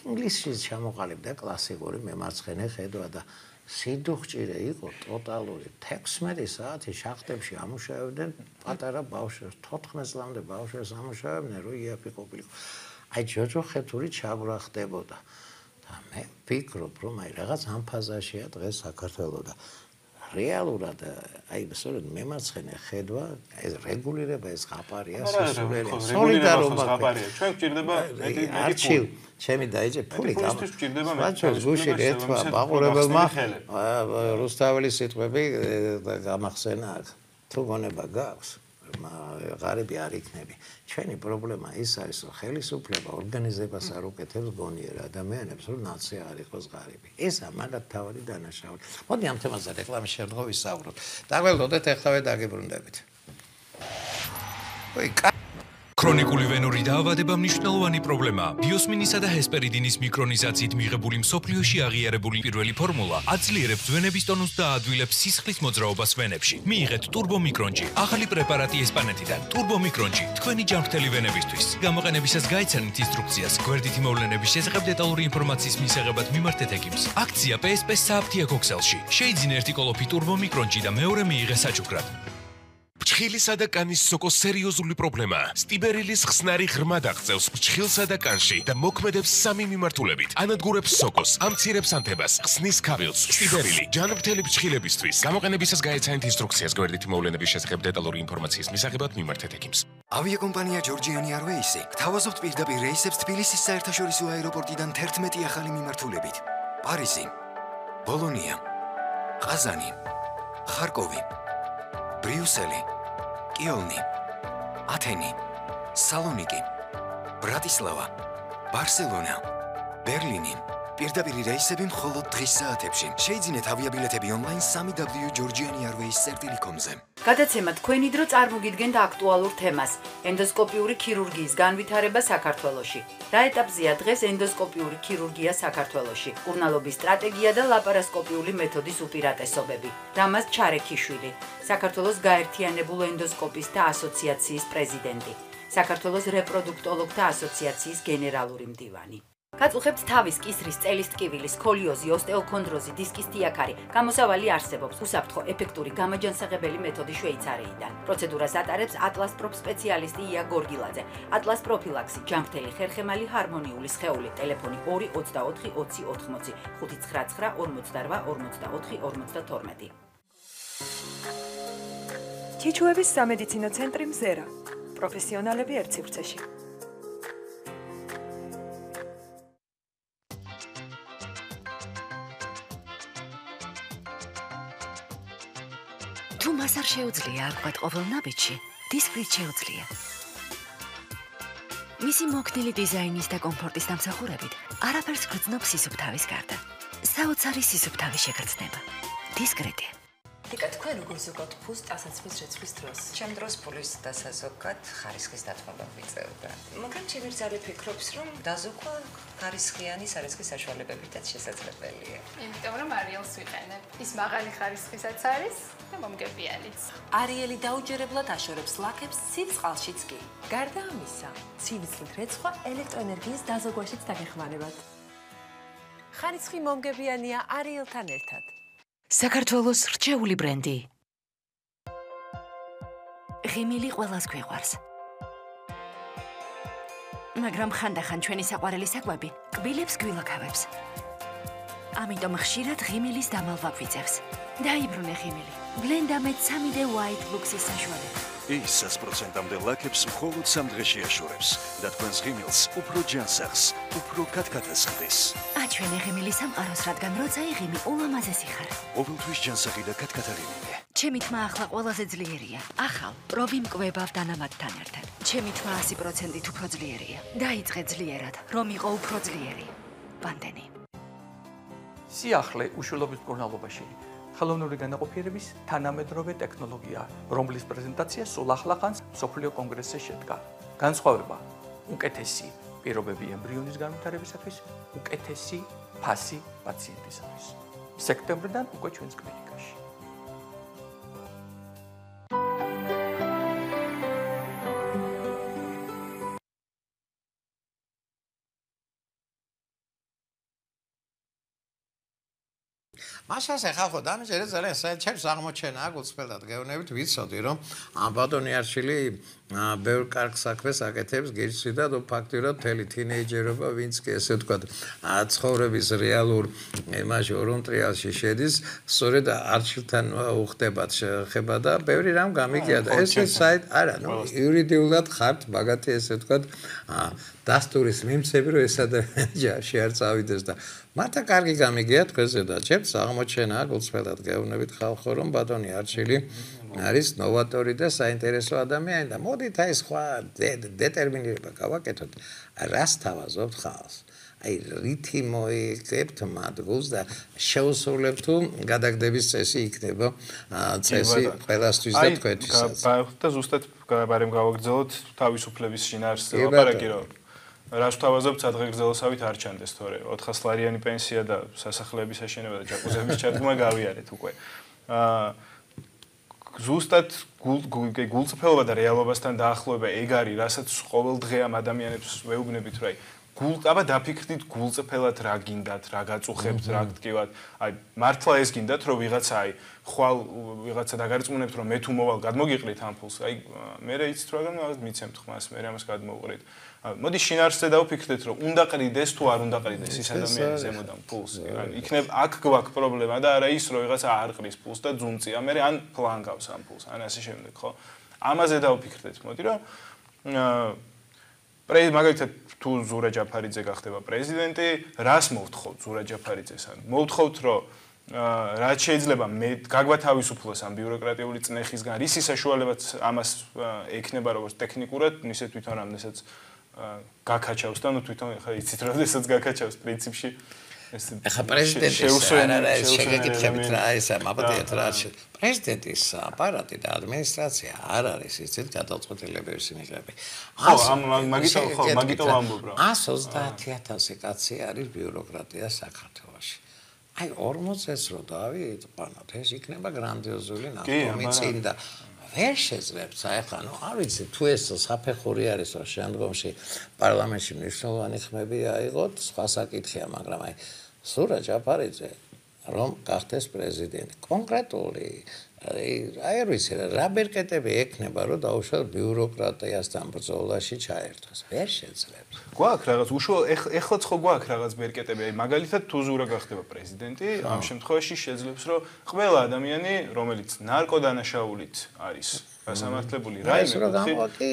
ინგლისში ჩამოყალიბდა კლასიკური მემარცხენე ხედვა და სიდუქჭირე იყო ტოტალური 16 საათი შახტებში ამუშავებდნენ პატარა ბავშვებს 14 წლამდე ბავშვებს ამუშავებდნენ რომ იაფი ყოფილიყო აი ჯოჯოხეთური ჩაგვრა ხდებოდა და მე ვფიქრობ რომ აი რაღაც ამ ფაზაშია დღეს საქართველოს და რეალურად აი სწორედ მემარცხენე ხედვა ეს რეგულირება ეს ხაპარია სოლიდარობა ჩვენ გვჭირდება არჩილ ჩემი დაიჭე ფული გამაჩვენებს გუშინ ერთმა მაყურებელმა რუსთაველის სიტყვები გამახსენა თუ გონება გაქვს ღარიბი არ იქნები ჩვენი პრობლემა ის არის რომ ხელისუფლება ორგანიზებას არ უკეთებს გონიერ ადამიანებს რომ ნაცია არ იყოს ღარიბი ესა მაგათ თავი დანაშაული მოდი ამ თემაზე რეკლამის შემდგომ ვისაუბროთ დაგველოდეთ ეხლავე დაგიბრუნდებით ქრონიკული ვენური დაავადება მნიშვნელოვანი პრობლემაა. ბიოსმინისა და ჰესპერიდინის მიკრონიზაციით მიღებული მსოფლიოში აღიარებული პირველი ფორმულა აძლიერებს ვენების ტონუსს და აადვილებს სისხლის მოძრაობას ვენებში. მიიღეთ ტურბომიკრონჯი, ახალი პრეპარატი ესპანეთიდან. ტურბომიკრონჯი, თქვენი ჯანმრთელი ვენებისთვის. გამოყენებისას გაიცანით ინსტრუქციას. გვერდითი მოვლენების შესახებ დეტალური ინფორმაციის მისაღებად მიმართეთ ექიმს. აქცია PSP სააფთიაქო ქსელში. შეიძინე ერთი კოლოფი ტურბომიკრონჯი და მეორე მიიღე საჩუქრად. ფრჩხილისა და კანის სოკოს სერიოზული პრობლემაა. სტიბერილის ხსნარი ღრმად აღწევს ფრჩხილსა და კანში და მოქმედებს სამი მიმართულებით. ანადგურებს სოკოს, ამცირებს ანთებას, ხსნის ქავილს. სტიბერილი ჯანმრთელი ფრჩხილებისთვის. გამოყენებისას გაეცანით ინსტრუქციას გვერდითი მოვლენების შესახებ დეტალური ინფორმაციის მისაღებად მიმართეთ ექიმს. ავიაკომპანია ჯორჯიანი არვეისი გთავაზობთ პირდაპირ რეისებს თბილისის საერთაშორისო აეროპორტიდან 11 ახალი მიმართულებით. პარიზი, ბოლონია, ყაზანი, ხარკოვი, ბრიუსელი, კიოლნი, ათენი, სალონიკი, ბრატისლავა, ბარსელონა, ბერლინი. პირდაპირ რეისები მხოლოდ დღის საათებში. შეიძინეთ ავიაბილეთები ონლაინ www.georgianiairways.com-ზე. გადაცემა თქვენი დრო წარმოგიდგენთ აქტუალურ თემას ენდოსკოპიური ქირურგიის განვითარება საქართველოში. რა ეტაპზეა დღეს ენდოსკოპიური ქირურგია საქართველოში? კურნალობის სტრატეგია და ლაპარასკოპიული მეთოდის უპირატესობები. რამაზ ჩარექიშვილი, საქართველოს გაერთიანებულ ენდოსკოპისტთა ასოციაციის პრეზიდენტი, საქართველოს რეპროდუქტოლოგთა ასოციაციის გენერალური მდივანი. გაწუხებთ თავის კისრის წელის ტკივილის სკოლიოზი, ოსტეოქონდროზი, დისკის თიაქარი. გამოსავალი არსებობს უსაფრთხო ეფექტური გამაჯანსაღებელი მეთოდი შვეიცარიიდან. პროცედურას ატარებს ატლას პროფ სპეციალისტი ია გორგილაძე. ატლას პროფილაქსი, ჯანმრთელი ხერხემალი, ჰარმონიული სხეული. ტელეფონი 224 20 80 599 48 44 52. ჩიჩუების სამედიცინო ცენტრი მზერა. პროფესიონალები ერთ სივრცეში. თუ მას არ შეუძლია აკვეთ ყოველ ნაბიჯში, დისკრით შეუძლია. მისი მოქნილი დიზაინის და კომფორტის დამსახურებით არაფერს გრძნობს სისუფთავის გარდა. საოცარი სისუფთავი შეგრძნება. დისკრეტი. იკა თქვენ როგორ ზოგადად ფულს ტასაცმლის რეცვლის დროს? ჩემ დროს ფულის დასაზოგად ხარისხის დათმობა ვიწევდა. მაგრამ ჩემი რძალი ფიქრობს, რომ დაზოგვა ხარისხიანი სარწყის საშუალებებითაც შესაძლებელია. იმიტომ რომ არიელს ვიყენებ. ის მაღალი ხარისხისაც არის და მომგებიანიც. არიელი დაუჯერებლად აშორებს ლაქებს ცივ წყალშიც კი. გარდა ამისა, ცივი წყლით რეცხვა ელექტროენერგიის დაზოგვაშიც დაგეხმარებათ. ხარისხი მომგებიანია არიელთან ერთად. საქართველოს რჩეული ბრენდი. ღიმილი ყველას გვიყვარს. მაგრამ ხანდახან ჩვენი საყვარელი საკვები კბილებს გვილაქავებს. ამიტომ ხშირად ღიმილის დამალვა გვიწევს. დაიბრუნე ღიმილი. ბლენდამეთ 3D White Lux-ის საშუალებით. ის 100%-მდე ლაქებს მხოლოდ 3 დღეში აშორებს და თქვენს ღიმილს უფრო ჯანსაღს, უფრო კათკათას ხდის. აჩვენე ღიმილის სამყაროს, რადგან როცა იღიმი ულამაზესი ხარ. ყოველთვის ჯანსაღი და კათკათა ღიმილი. ჩემი თმა ახლა ყველაზე ძლიერია. ახალ პროვი მკვებავ დანამატთან ერთად. ჩემი თმა 100%-ით უფრო ძლიერია. დაიწყე ძლიერად, რომ იყო უფრო ძლიერი. ვანდენი. სიახლე უშუალობის მკურნალობაში. ხელოვნური განაყოფიერების თანამედროვე ტექნოლოგია, რომლის პრეზენტაცია სულ ახლახანს მსოფლიო კონგრესზე შედგა. განსხვავება: უკეთესი პირობები ემბრიონის განვითარებისათვის, უკეთესი ფასი პაციენტისათვის. სექტემბრიდან უკვე ჩვენს კლინიკაში. მაშას ახალ დამჯერე ძალიან საერთოდ აღმოჩენა გულწრფელად გეუბნებით ვიცოდი რომ ამ ბატონი არჩილი ბევრ კარგ საქმეს აკეთებს გირჩი და ფაქტიურად მთელი თინეიჯერობა ვინც კი ესე ვთქვათ ცხოვრების რეალურ იმაში ორონტრიალში შედის სწორედ არჩილთან უხდებათ შეხება და ბევრი რამ გამიგია და ესე საით არა იურიდიულად ხართ მაგათი ესე ვთქვათ დასტურის მიმცები რომ ეს ადამიანი შეარ წავიდეს და მათა კარგი გამიგია თქვენზე და ჩემს აღმოჩენა გულწრფელად გეუბნებით ხალხო რომ ბატონი არჩილი არის ნოვატორი და საინტერესო ადამიანი და მოდით აი სხვა დეტერმინირება გავაკეთოთ რას თავაზობთ ხალხს აი რითი მოიგებთ მადგულს და შეუსრულებთ თუ გადაგდების წესი იქნება წესი ყველასთვის და თქვენთვისაც და ზუსტად ბარემ გავაგრძელოთ თავისუფლების შინაარსზე ლაპარაკი რომ რას თავაზობთ სადღეგრძელოსავით არ ჩანდეს თორე 400 ლარიანი პენსია და სასახლეების აშენება და ჯაკუზების ჩადგმა გავიარეთ უკვე ზუსტად გულწრფელობა და რეალობასთან დაახლოება ეგ არის რასაც ყოველდღე ამ ადამიანებს ვეუბნებით რომ აი აბა დაფიქრდით გულწრფელად რა გინდათ რა გაწუხებთ რა გტკივათ აი მართლა ეს გინდათ რომ ვიღაცა აი ხვალ ვიღაცა დაგარწმუნებთ რომ მე თუ მოვალ გადმოგიყრით ამ ფულს აი მე იცით რა მიცემთ ხმას მე ამას გადმოვყრით მოდი შინაარსზე დავფიქრდეთ რომ უნდა ყრიდეს თუ არ უნდა ყრიდეს ის ადამიანი ზემოდან ფულს იქნებ აქ გვაქვს პრობლემა და არა ის რომ ვიღაცა არ ყრის ფულს და ძუნწია მე ან ფლანგავს ამ ფულს ან ასე შემდეგ ხო ამაზე დავფიქრდეთ მოდი რომ მაგალითად თუ ზურა ჯაფარიძე გახდება პრეზიდენტი რას მოვთხოვთ ზურა ჯაფარიძესთან მოვთხოვთ რომ რაც შეიძლება მე გაგვათავისუფლოს ამ ბიუროკრატიული წნეხისგან რისი საშუალებაც ამას ექნება როგორც ტექნიკურად ისე თვითონ რამდენსაც გაკაჩავს და ნუ თვითონ ხა იცით როდესაც გაკაჩავს პრინციპში ეხა პრეზიდენტის შეგეკითხებით რა ესა მაბადიათ რა პრეზიდენტის აპარატი და ადმინისტრაცია არ არის ისეთ გადაწყვეტილებების მიღები მაგითო ვამბობ რა 130,000 კაცი არის ბიუროკრატია საქართველოში აი 40-ს რო დავიწყანოთ ეს იქნება გრანდიოზული ნახტომი წინ და ვერ შეძლებთ ახლა ნუ არ ვიცი თუ ეს საფეხური არის რომ შემდგომში პარლამენტში მნიშვნელოვანი ხმები აიღოთ სხვა საკითხია მაგრამ აი ზურა ჯაფარიძე რომ გახდეს პრეზიდენტი კონკრეტული აი არ ვიცი რა ბერკეტები ექნება რომ დაუშვათ ბიუროკრატიასთან ბრძოლაში ჩაერთოს ვერ შეძლებთ გვაქვს რაღაც უშუალო ეხლაც ხო გვაქვს რაღაც ბერკეტები აი მაგალითად თუ ზურა გახდება პრეზიდენტი ამ შემთხვევაში შეძლებს რომ ყველა ადამიანი რომელიც ნარკოდანაშაულით არის გასამართლებული რაიმე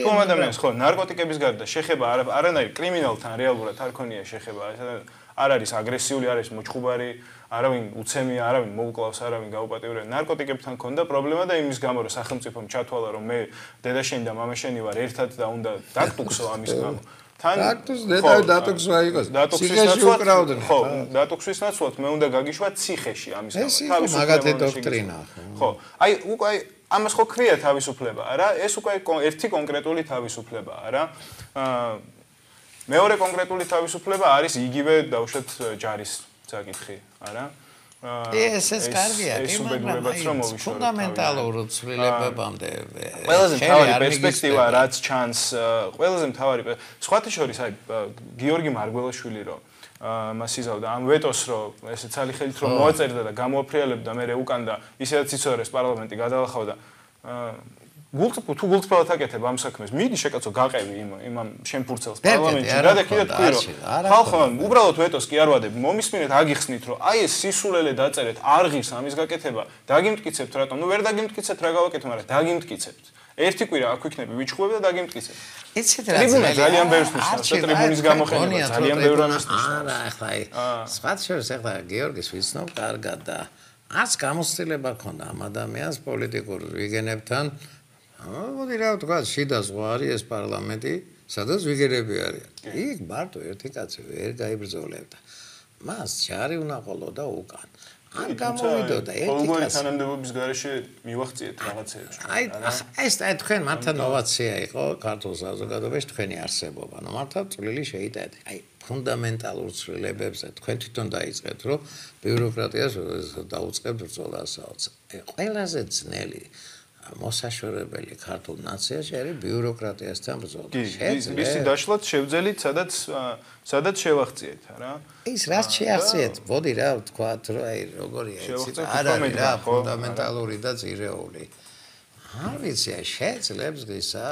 თუ ადამიანს ხო ნარკოტიკების გარდა შეხება არანაირ კრიმინალთან რეალურად არ ქონია შეხება არ არის აგრესიული არ არის მოჭხუბარი არავინ უცემია არავინ მოუკლავს არავინ გაუპატიურება ნარკოტიკებთან ქონდა პრობლემა და იმის გამო რომ სახელმწიფომ ჩათვალა რომ მე დედაშენი და მამაშენი ვარ ერთად და უნდა დატუქსო ამის გამო თან დატუქსვა იყოს ციხეში უკრავდნენ ხო დატუქსვის ნაცვლად მე უნდა გაგიშვა ციხეში ამის გამო თავის მაგათი დოქტრინა ხო აი უკვე ამას ხო ქრია თავისუფლება არა ეს უკვე ერთი კონკრეტული თავისუფლებაა რა მეორე კონკრეტული თავისუფლება არის იგივე დავუშვათ ჯარის საკითხი არა ეს კარგია მაგრამ ფუნდამენტალურ ცვლილებებამდე ყველაზე მთავარი პერსპექტივა რაც ჩანს ყველაზე მთავარი სხვათა შორის აი გიორგი მარგველაშვილი რომ მას იზავდა ამ ვეტოს რომ ესე ცალი ხელით რომ მოაწერდა და გამოაფრიალებდა მე უკან და ისედაც იცოდა ეს პარლამენტი გადალახავდა თუ გულწრფელად აკეთებ ამ საქმეს მიდი შეკაცო გაყევი იმ შემფურცელს პარლამენტში და კიდე თქვი რომ ხალხო უბრალოდ ვეტოს კი არ ვადებ მომისმინეთ აგიხსნით რომ აი ეს სისულელე დაწერეთ არ ღირს ამის გაკეთება დაგიმტკიცებთ რატომ ნუ ვერ დაგიმტკიცებთ რა გავაკეთო მაგრამ დაგიმტკიცებთ ერთი კვირა აქ ვიქნები ვიჩხუბებ და დაგიმტკიცებთ იცით რა ძალიან ბევრს ნიშნავს და ტრიბუნის გამოყენება ძალიან ბევრ ამას ნიშნავს არა ახლა აი სხვა შორის ახლა გიორგის ვიცნობ კარგად და არც გამოცდილება ქონდა ამ ადამიანს პოლიტიკურ ვიგენებთან მოდი რა ვთქვა შიდა ზღვარი ეს პარლამენტი სადაც ვიგერები არიან იქ მარტო ერთი კაცი ვერ გაიბრძოლებდა მას ჯარი უნდა ყოლოდა უკან არ გამოვიდოდა ერთი კაცი თანამდებობის გარეშე მივახციეთ რაღაცეებს აი ეს თქვენ მართლა ნოვაცია იყო ქართულ საზოგადოებაში თქვენი არსებობა ნუ მართლა წვლილი შეიტანეთ აი ფუნდამენტალურ ცვლილებებზე თქვენ თვითონ დაიწყეთ რომ ბიუროკრატიას დაუწყებთ ბრძოლასაც ყველაზე ძნელი მოსაშორებელი ქართულ ნაციაში არის ბიუროკრატიასთან ბრძოლა. მისი დაშლაც შევძელით, სადაც შევახციეთ, რა. ის რაც შეახციეთ, მოდი რა ვთქვათ, რომ აი როგორია იცით, არ არის რა ფუნდამენტალური და ძირეული. არ ვიცი, შეძლებს გისა.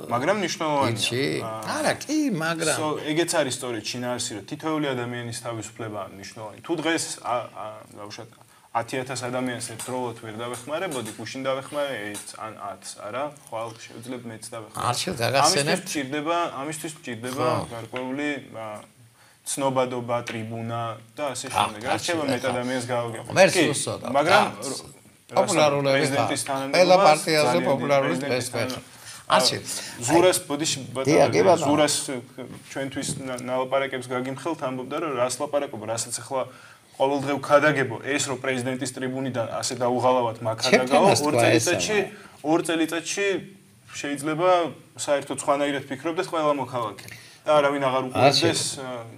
მაგრამ მნიშვნელოვანია. არა, კი, მაგრამ ეგეც არის სწორედ შინაარსი, რომ თითოეული ადამიანის თავისუფლებაა მნიშვნელოვანი. თუ დღეს დავუშვათ 10,000 ადამიანს ერთდროულად ვერ დავეხმარებოდი, გუშინ დავეხმარე 1 ან 10, არა? ხვალ შეიძლება მეც დავეხმარე. არჩევ გაგახსენებთ. ამისთვის მჭირდება გარკვეული ცნობადობა, ტრიბუნა და ასე შემდეგ. არჩევა მეტ ადამიანს გავაგებთ. მაგრამ პოპულარულები ყველა პარტიაზე პოპულარული დღეს ხარ. არჩი ზურას ზურას ჩვენთვის ნალაპარაკებს გაგიმხელთ ამბობდა რომ რას ლაპარაკობ რასაც ახლა ყოველდღე ვქადაგებო ეს რომ პრეზიდენტის ტრიბუნიდან ასე დაუღალავად მაქადაგაო 2 წელიწადში შეიძლება საერთოდ სხვანაირად ფიქრობდეს ყველა მოქალაქე და არავინ აღარ უყურებს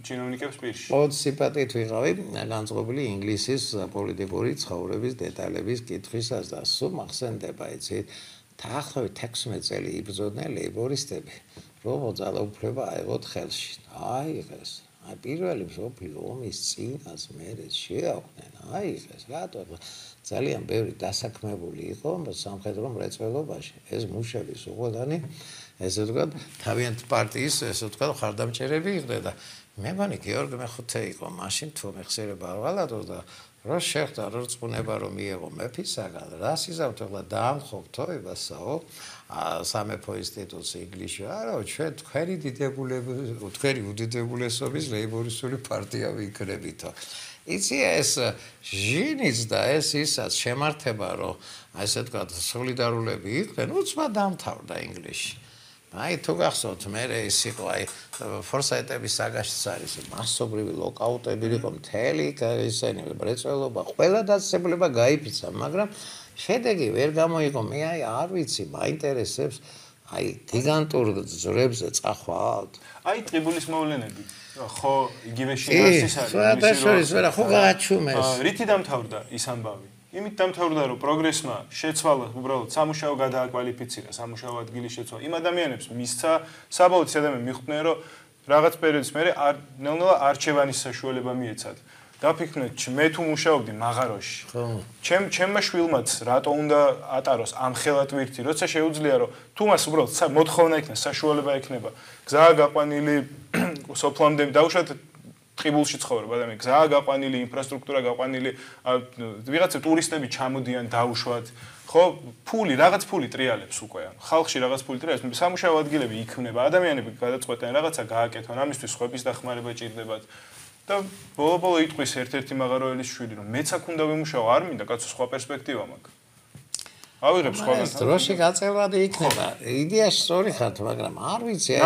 ჩინოვნიკებს პირში. מאוד სიმპათიით ვიღავი განწყობილი ინგლისის პოლიტიკური ცხოვრების დეტალების კითხვისას და სულ მახსენდება იცით დაახლოებით 16 წელი იბრძოდნენ ლეიბორისტები რომ ძალაუფლება აიღოთ ხელში. აიღეს. აი პირველი მსოფლიო ომის წინას მერე შეაყვნენ. აიღეს. რატო ძალიან ბევრი დასაქმებული იყო სამხედრო მრეწველობაში. ეს მუშების უყოდანი ესე ვთქვათ, თავიანთ პარტიის ესე ვთქვათ, ხარდამჭერები იყვნენ და მე მგონი გიორგი მეხუთე იყო მაშინ თუ მეხსიერება არ ვალადო და რო შეხვდა რო წუნება რომ მიიღო მეფისაგან რა სიზავთ ახლა დაამხობთო ებასაო სამეფო ინსტიტუტს ინგლისში არა ჩვენ თქვენი უდიდებულესობის ლეიბორისტული პარტია ვიქნებითო იცი ეს ჟინიც და ეს ისაც შემართება რომ ასე ვთქვათ სოლიდარულები იყვნენ უცბად დამთავრდა ინგლისში აი თუ გახსოვთ მე ის იყო აი ფორსაიტების საგაშიც არის მასობრივი ლოკაუტები იყო მთელი ისენი მრეწველობა ყველა დაწესებულება გაიფიცა მაგრამ შედეგი ვერ გამოიღო მე აი არ ვიცი მაინტერესებს აი გიგანტურ ძრებზე წახვალთ აი ტრიბუნის მოვლენები ხო იგივე შინაარსის არის რა ხო გააჩუმეს რითი დამთავრდა ის ამბავი იმით დამთავრდა რომ პროგრესმა შეცვალა უბრალოდ სამუშაო გადააკვალიფიცირა სამუშაო ადგილის შეცვალა იმ ადამიანებს მისცა საბოლოოდ ადამიანები მიხვდნენ რომ რაღაც პერიოდის მერე ნელ-ნელა არჩევანის საშუალება მიეცათ დაფიქრეთ მე თუ მუშაობდი მაღაროში ჩემმა შვილმაც რატო უნდა ატაროს ამ ხელა ტვირთი როცა შეუძლია რომ თუ მას უბრალოდ მოთხოვნა იქნება საშუალება ექნება გზაა გაყვანილი სოფლამდე დაუშვათ ტყიბულში ცხოვრობ ადამიანი გზაა გაყვანილი ინფრასტრუქტურა გაყვანილი ვიღაცა ტურისტები ჩამოდიან დაუშვათ ხო ფული რაღაც ფული ტრიალებს უკვე ხალხში რაღაც ფული ტრიალებს სამუშაო ადგილები იქმნება ადამიანები გადაწყვეტენ რაღაცა გააკეთონ ამისთვის ხვების დახმარება ჭირდებათ და ბოლო-ბოლო იტყვის ერთ-ერთი მაღაროელის შვილი რომ მეც აქ უნდა ვიმუშაო არ მინდა კაცო სხვა პერსპექტივა მაქვს ავიღებ სხვაგან დროში გაწევადი იქნება იდეაში სწორი ხართ მაგრამ არ ვიცი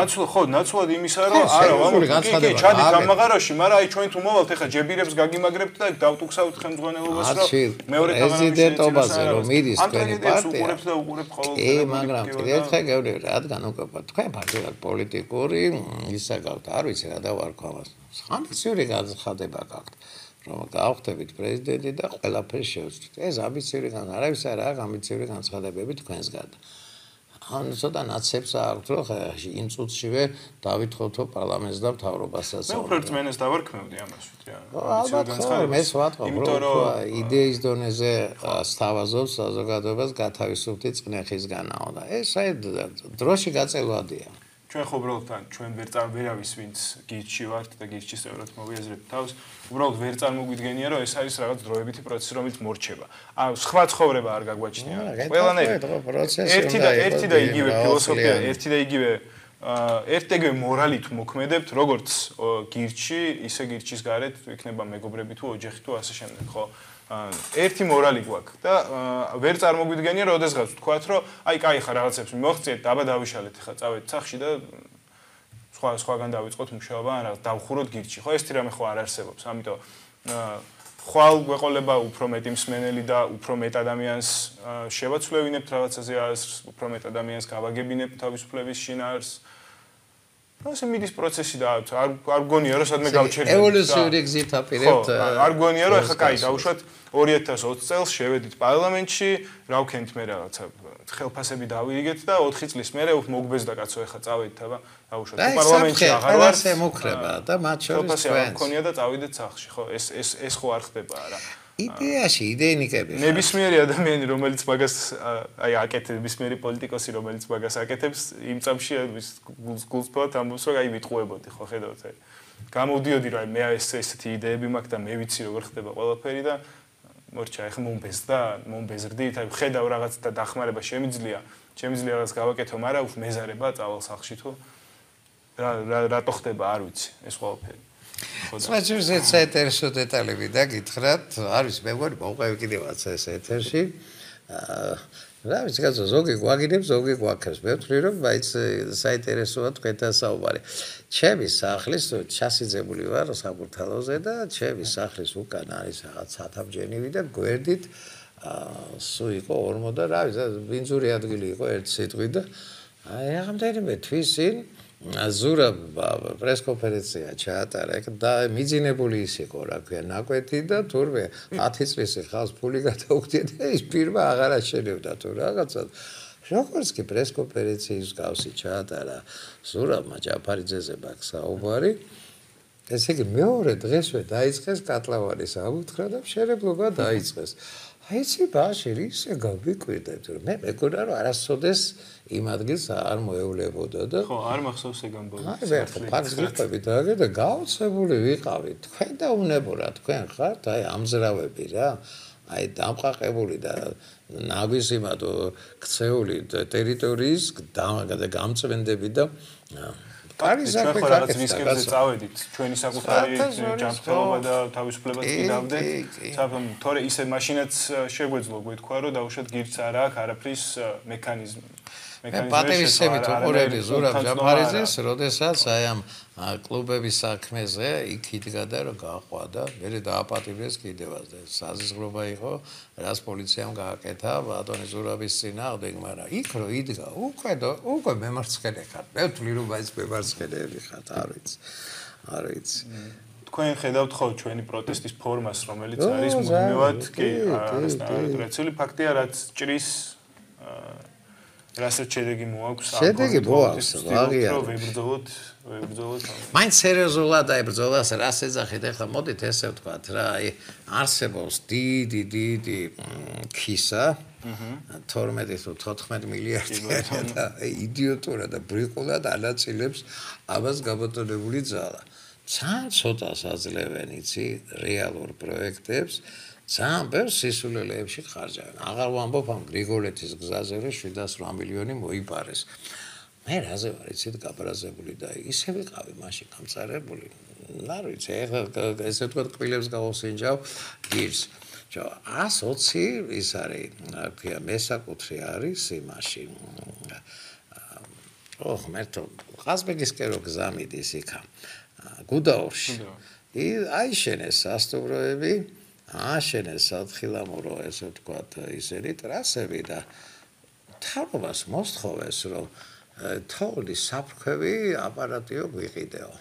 ნაცვლად იმისა რომ არა კი ჩადით ამ მაღაროში მაგრამ აი ჩვენ თუ მოვალთ ეხა ჯებირებს გაგიმაგრებთ და დავტუქსავთ ხელმძღვანელობას რომ მეორე პრეზიდენტობაზე რომ მიდის თქვენი პარტია უყურებთ და უყურებთ ყოველდღე კი მაგრამ კიდევ გეუბნები რადგან უკვე თქვენ ფაქტობრივად პოლიტიკური ისა გაქვთ არ ვიცი რა დავარქვა მას ამბიციური განცხადება გაქვთ რომ გავხდებით პრეზიდენტი და ყველაფერს შევწვით. ეს ამბიციური არავის არ აქვს ამბიციური განცხადებები თქვენსგან. ან ცოტა ნაცებს აქვს რომ იმ წუთშივე დავით ხოთო პარლამენტს და მთავრობასაც. მე უფრო რწმენას დავარქმევდი ამას ვთქვი. ალბათ მე ვატყობ რომ იდეის დონეზე სთავაზობს საზოგადოებას გათავისუფლდი წნეხისგანაო და ეს აი დროში გაწელვადია. ჩვენ ხო უბრალოდ ჩვენ ვერავის ვინც გირჩი ვართ და გირჩის წევრად მოვიაზრებთ თავს უბრალოდ ვერ წარმოგვიდგენია რომ ეს არის რაღაც დროებითი პროცესი რომელიც მორჩება სხვა ცხოვრება არ გაგვაჩნია ყველანაირად ერთი და იგივე ფილოსოფია ერთი და იგივე ერთ-ეგივე მორალით მოქმედებთ როგორც გირჩი ისე გირჩის გარეთ იქნება მეგობრები თუ ოჯახი თუ ასე შემდეგ ხო ერთი მორალი გვაქვს და ვერ წარმოგვიდგენია რომ ოდესღაც ვთქვათ რომ აი კაი ხა რაღაცებს მოხციეთ დაბა დავიშალეთ ხა წავედით სახში და სხვაგან დავიწყოთ მუშაობა ან რაღაც დავხუროთ გირჩი ხო ეს თირამე ხო არ არსებობს ამიტომ ხვალ გვეყოლება უფრო მეტი მსმენელი და უფრო მეტ ადამიანს შევაცვლევინებთ რაღაცაზე აზრს უფრო მეტ ადამიანს გავაგებინებთ თავისუფლების შინაარსს ასე მიდის პროცესი და არ გონია რომ სადმე გავჩერდებით ევოლუციური გზით აპირებთ არ გონია რომ ეხა კაი დავუშვათ 2020 წელს შევედით პარლამენტში რა ვქენით მე რაღაცა ხელფასები დავირიგეთ და 4 წლის მერე მოგბეზდა კაცო ეხა წავედით აბა დავუშვათ პარლამენტში აღარ ვარ ესე მუქრება და მათ შორის ხელფასი არ მქონია და წავიდეთ სახლში ხო ეს ხო არ ხდება არა იდეაში იდეინიკები ხართ. ნებისმიერი ადამიანი, რომელიც მაგას აკეთებს, ნებისმიერი პოლიტიკოსი, რომელიც მაგას აკეთებს, იმ წამში გულსფრთხილად ამბობს, რომ ვიტყუებოდი, ხო ხედავთ? გამოვდიოდი, რომ მე ესეთი იდეები მაქვს და მე ვიცი როგორ ხდება ყველაფერი და მორჩა, ეხლა მომბეზრდით, ხედავ რაღაც და დახმარება შემიძლია რაღაც გავაკეთო, მაგრამ მეზარება წავალ სახლში თუ რატო ხდება, არ ვიცი ეს ყველაფერი. სხვაჯერზე საინტერესო დეტალები დაგითხრათ, არის მე მგონი მოვყევი კიდევაც ეს ეთერში. რა ვიცი, კაცო, ზოგი გვაგინებს, ზოგი გვაქებს. მე ვთვლი, რომ მაინც საინტერესოა თქვენთან საუბარი. ჩემი სახლის ჩასიძებული ვარ საბურთალოზე და ჩემი სახლის უკან არის რაღაც სათავჯენივი და გვერდით სულ იყო 40 და რა ვიცი, ბინძური ადგილი იყო ერთ სიტყვით და აი რამდენიმე თვის წინ ზურა პრესკონფერენცია ჩაატარა და მიძინებული ის იყო რა ქვია ნაკვეთი და თურმე 10 წლის ხალხს ფული გადაუხდია და ის ფირმა აღარ აშენებდა თუ რაღაცა როგორც კი პრესკონფერენციის გავსი ჩაატარა ზურაბმა ჯაფარიძეზე მაქვს საუბარი ესე იგი მეორე დღესვე დაიწყეს კატლავარის ამოთხრა და შერებლობა დაიწყეს აი ცი ბაში ისე გავიკვირდეთ რომ მე მეგონა რომ არასოდეს იმ ადგილს არ მოევლებოდა და ხო არ მახსოვს ეგ ამბავი აი მე ფაქს გიყვებით და გაოცებული ვიყავით თქვენ და უნებურა თქვენ ხართ აი ამზრავები რა აი დამყაყებული და ნაგვისიმადო ქცეული ტერიტორიის გამწვენდები და არის აქ რაღაც რისკებზე წავედით ჩვენი საკუთარი ჯანმრთელობა და თავისუფლებაც კი დავდეთ საფრთხე თორე ისე მაშინაც შეგვეძლო გითქვა რომ დაუშვათ გირჩს არ აქვს არაფრის მექანიზმი პატივისცემით უყურებდი ზურაბ ჯაფარიძეს, როდესაც აი ამ კლუბების საქმეზე იქ იდგა და რომ გაყვა და მე დააპატიმრეს კიდევაც და საზღვრობა იყო, რაც პოლიციამ გააკეთა ბატონი ზურაბის წინააღმდეგ, მაგრამ იქ რო იდგა, უკვე მემარცხენე ხარ. მე ვთვლი რომ მაინც მემარცხენეები ხართ, არ ვიცი. თქვენ ხედავთ ხო ჩვენი პროტესტის ფორმას, რომელიც არის მუდმივად, კი, რაციული ფაქტია, რაც ჭრის რასაც შედეგი მოაქვს შედეგი მოაქვს აღიარეთ ვებრძოლოთ მაინც სერიოზულად აიბრძოლას რას ეძახით ახლა მოდით ესე ვთქვათ რა აი არსებობს დიდი ქისა 12 თუ 14 მილიარდი და იდიოტურად და ბრიყულად ანაწილებს ამას გაბატონებული ძალა ძალიან ცოტას აძლევენ იცი რეალურ პროექტებს ძალიან ბევრ სისულელეებში ხარჯავენ. აღარ ვამბობ ამ გრიგოლეთის გზაზე რომ 708 მილიონი მოიპარეს. მე რაზე ვარ იცით გაბრაზებული და ისე ვიყავი მაშინ გამწარებული. არ ვიცი, ეხლა ესე ვთქვათ კბილებს გავოსინჯავ გირს. 120 ის არის, რა ქვია, მესაკუთრე არის იმაში. ღმერთო, ყაზბეგისკენ რო გზამიდის იქა. გუდაურში. აიშენეს სასტუმროები აშენეს სათხილამურო ესე ვთქვათ ისინი ტრასები და თავობას მოსთხოვეს რომ თოვლის საფრქვევი აპარატიო გვიყიდეო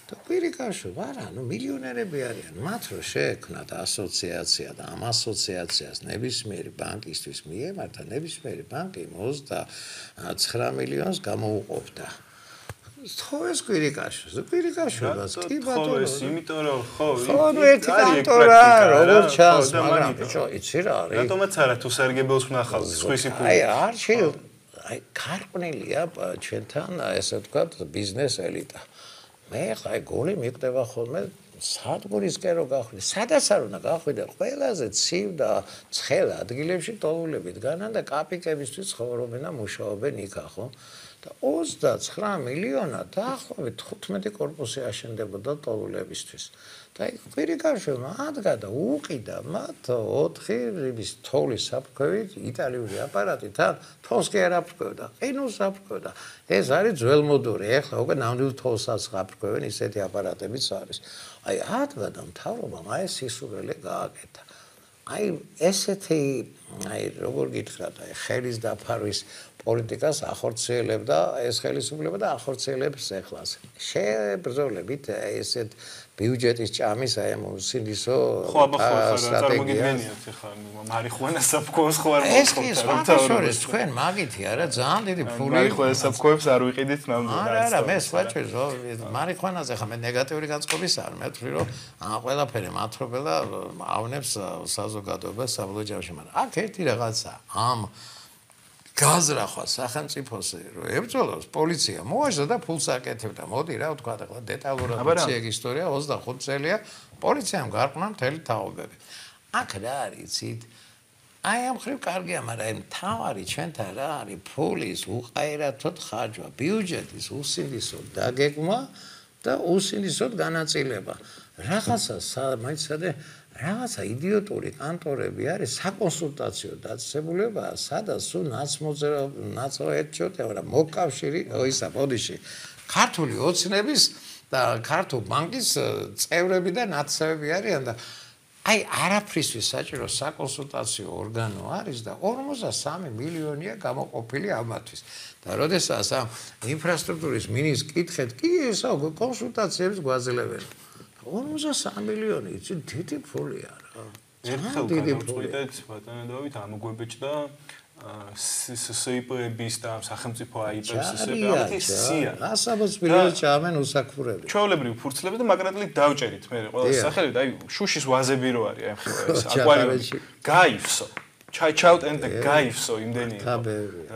და პირიქაშო არა ნუ მილიონერები არიან მათ რო შეექმნათ ასოციაცია და ამ ასოციაციას ნებისმიერი ბანკისთვის მიემართა ნებისმიერი ბანკი 29 მილიონს გამოუყოფდა თხოვეს კვირიკაშობას კი ბატონო იმიტომ რომ ხო ერთი კანტორა როგორ ჩანს მაგრამ ბიჭო იცი რა არის რატომაც არა თუ სარგებელს ვნახავს სხვისი ფული აი გარყვნილია ჩვენთან ესე ვთქვათ ბიზნეს ელიტა მე ხა გული მიყდება ხოლმე სადგურისკენ რო გახვიდე სადაც არ უნდა გახვიდე ყველაზე ცივ და ცხელ ადგილებში ტოლულებით განან და კაპიკებისთვის ცხოვრობენ და მუშაობენ იქა ხო და 29 მილიონა დაახლოებით 15 კორპუსი აშენდებოდა ტოლულებისთვის. და იქ პირიქაშოვა ადგა და უყიდა მათ 4 რიბის თოვლის საფრქვევით იტალიური აპარატით ან თოვს კი არ აფრქვევდა, ყინულს აფრქვევდა. ეს არის ძველმოდური, ეხლა უკვე ნამდვილ თოვსაც აფრქვევენ ისეთი აპარატებიც არის. აი ადგა და მთავრობამ აი ეს სისულელე გააკეთა. აი ესეთი აი როგორ გითხრათ აი ხელის დაფარვის პოლიტიკას ახორციელებდა ეს ხელისუფლება და ახორციელებს ეხლას. შებრძოლებით ესეთ ბიუჯეტის ჭამის აი ამ სინდისო წარმოგიდგენიათ ხა მარიხუანა საფქოს ხო არ მოხდა ეს თქვენ მაგითი არა ძალიან დიდი ფული მარიხუანა საფქოებს არ ვიყიდით ნამდვილად არა მე სხვაჭირს მარიხუანაზე ხა მე ნეგატიური განწყობის არ მე ვთვლი რომ ყველაფერი მათრობელა ავნებს საზოგადოებას საბლოჯავში მაგრამ აქ ერთი რაღაცა ამ გაზრახვა სახელმწიფოს რომ ებრძოლოს პოლიცია მოაჟდა და ფულს აკეთებდა მოდი რა ვთქვა ახლა დეტალურად ვიცი ეგ ისტორია 25 წელია პოლიციამ გარყნა მთელი თაობები აქ რა არის იცით აი ამ ხრივ კარგია მაგრამ თავარი ჩვენთან რა არის ფულის უყაირათოდ ხარჯვა ბიუჯეტის უსინდისოდ დაგეგმა და უსინდისოდ განაწილება რაღაცა მაიცადე რაღაცა იდიოტური კანტორები არის საკონსულტაციო დაწესებულებაა სადაც სულ ნაცმოერჩიოთ რა მოკავშირი ისა ბოდიში ქართული ოცნების და ქართულ ბანკის წევრები და ნაცავები არიან და აი არაფრისთვის საჭირო საკონსულტაციო ორგანო არის და 53 მილიონია გამოყოფილი ამათვის და როდესაც ამ ინფრასტრუქტურის მინისტრს კითხეთ კი ესა კონსულტაციებს გვაძლევენ 53 მილიონი იცი დიდი ფულია რა. ერთხელ განვწყვიტეთ ბატონო დავით ამოგვებეჭდა სსიპების და სახელმწიფო აიპებს სსიპების სია. ასაბოს პირველად ჩაამენ უსაქურები. ჩვეულებრივ ფურცლები და მაგნატლით დავჭერით მე ყველა სახელით აი შუშის ვაზები რო არის აი ეს აკვარიუმი გაიფსო. ჩაუტენ და გაიფსო იმდენი.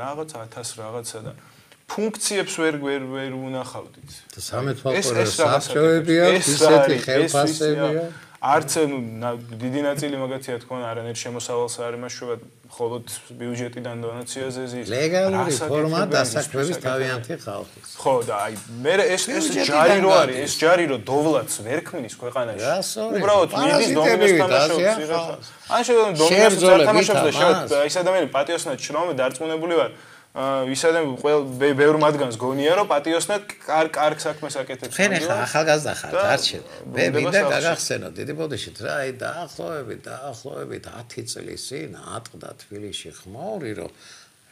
რაღაც 1000 რაღაცა და ფუნქციებს ვერ უნახავდით. და სამეთვალყურე საბჭოებია, ისეთი ხელფასებია. არც დიდი ნაწილი მაგათია თქონა არანაირ შემოსავალს არ იმაშუება მხოლოდ ბიუჯეტიდან დონაციაზე ზის. ლეგალური ფორმა დასაქმების თავიანთი ხალხის. ხო და აი მე ეს ჯარი რო არის, ეს ჯარი რო დოვლათს ვერ ქმნის ქვეყანაში. უბრალოდ მიდის დომინოს თამაშობს იღებს. ან შეიძლება დომინოს თამაშობს და შეიძლება ის ადამიანი პატიოსნად შრომე დარწმუნებული ვარ. ისადამ ბევრ მათგანს გონია რომ პატიოსნად კარგ საქმეს აკეთებს. ხენ ახლა ახალგაზრდა ხარ, არჩევ. მე მინდა გაგახსენო დიდი ბოდიშით რა, აი დაახლოებით 10 წლის წინ ატყდა თბილისში ხმაური რომ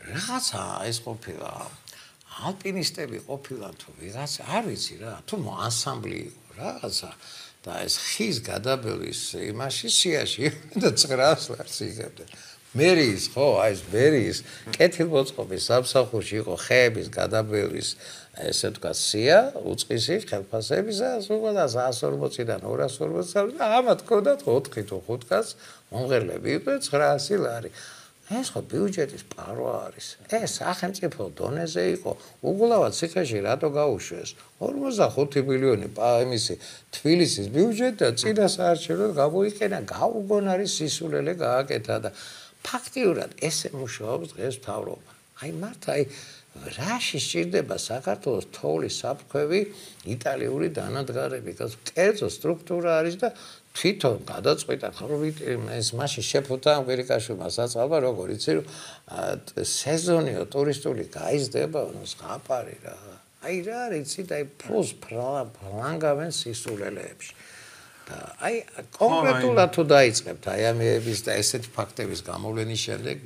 რაღაცა ეს ყოფილა ალპინისტები ყოფილან თუ ვიღაც არ ვიცი რა, თუ ანსამბლი იყო რაღაცა და ეს ხის გადაბელის იმაში სიაში და წრას ვარც იღებდნენ. მერიის ხო აი ეს მერიის კეთილმოწყობის სამსახურში იყო ხეების გადაბელის ესე თქვა სია უწყისი ხელფასების და სულ 140-დან 240 და ამათ ქონდათ 4 თუ 5 კაც მომღერლები იყვნენ 900 ლარი ეს ხო ბიუჯეტის პარვა არის ეს სახელმწიფო დონეზე იყო უგულავად ციხეში რატო გაუშვეს 45 მილიონი იმისი თბილისის ბიუჯეტი და წინასაარჩევნოდ გამოიყენა გაუგონარი სისულელე გააკეთა და ფაქტიურად ესე მუშაობს დღეს მთავრობა. აი მართ აი რაში სჭირდება საქართველოს თოვლის საფრქვევი იტალიური დანადგარები, კერძო სტრუქტურა არის და თვითონ გადაწყვიტა ეს მაშინ შეფუთა ამერიკაშვილმა საწყალმა როგორ იცი რომ სეზონიო ტურისტული გაიზრდება ზღაპარი რა. აი რა არის იცი და აი ფლუს ფრანგავენ სისულელეებში. აი კონკრეტულად თუ დაიწყებთ აი ამების და ესეთი ფაქტების გამოვლენის შემდეგ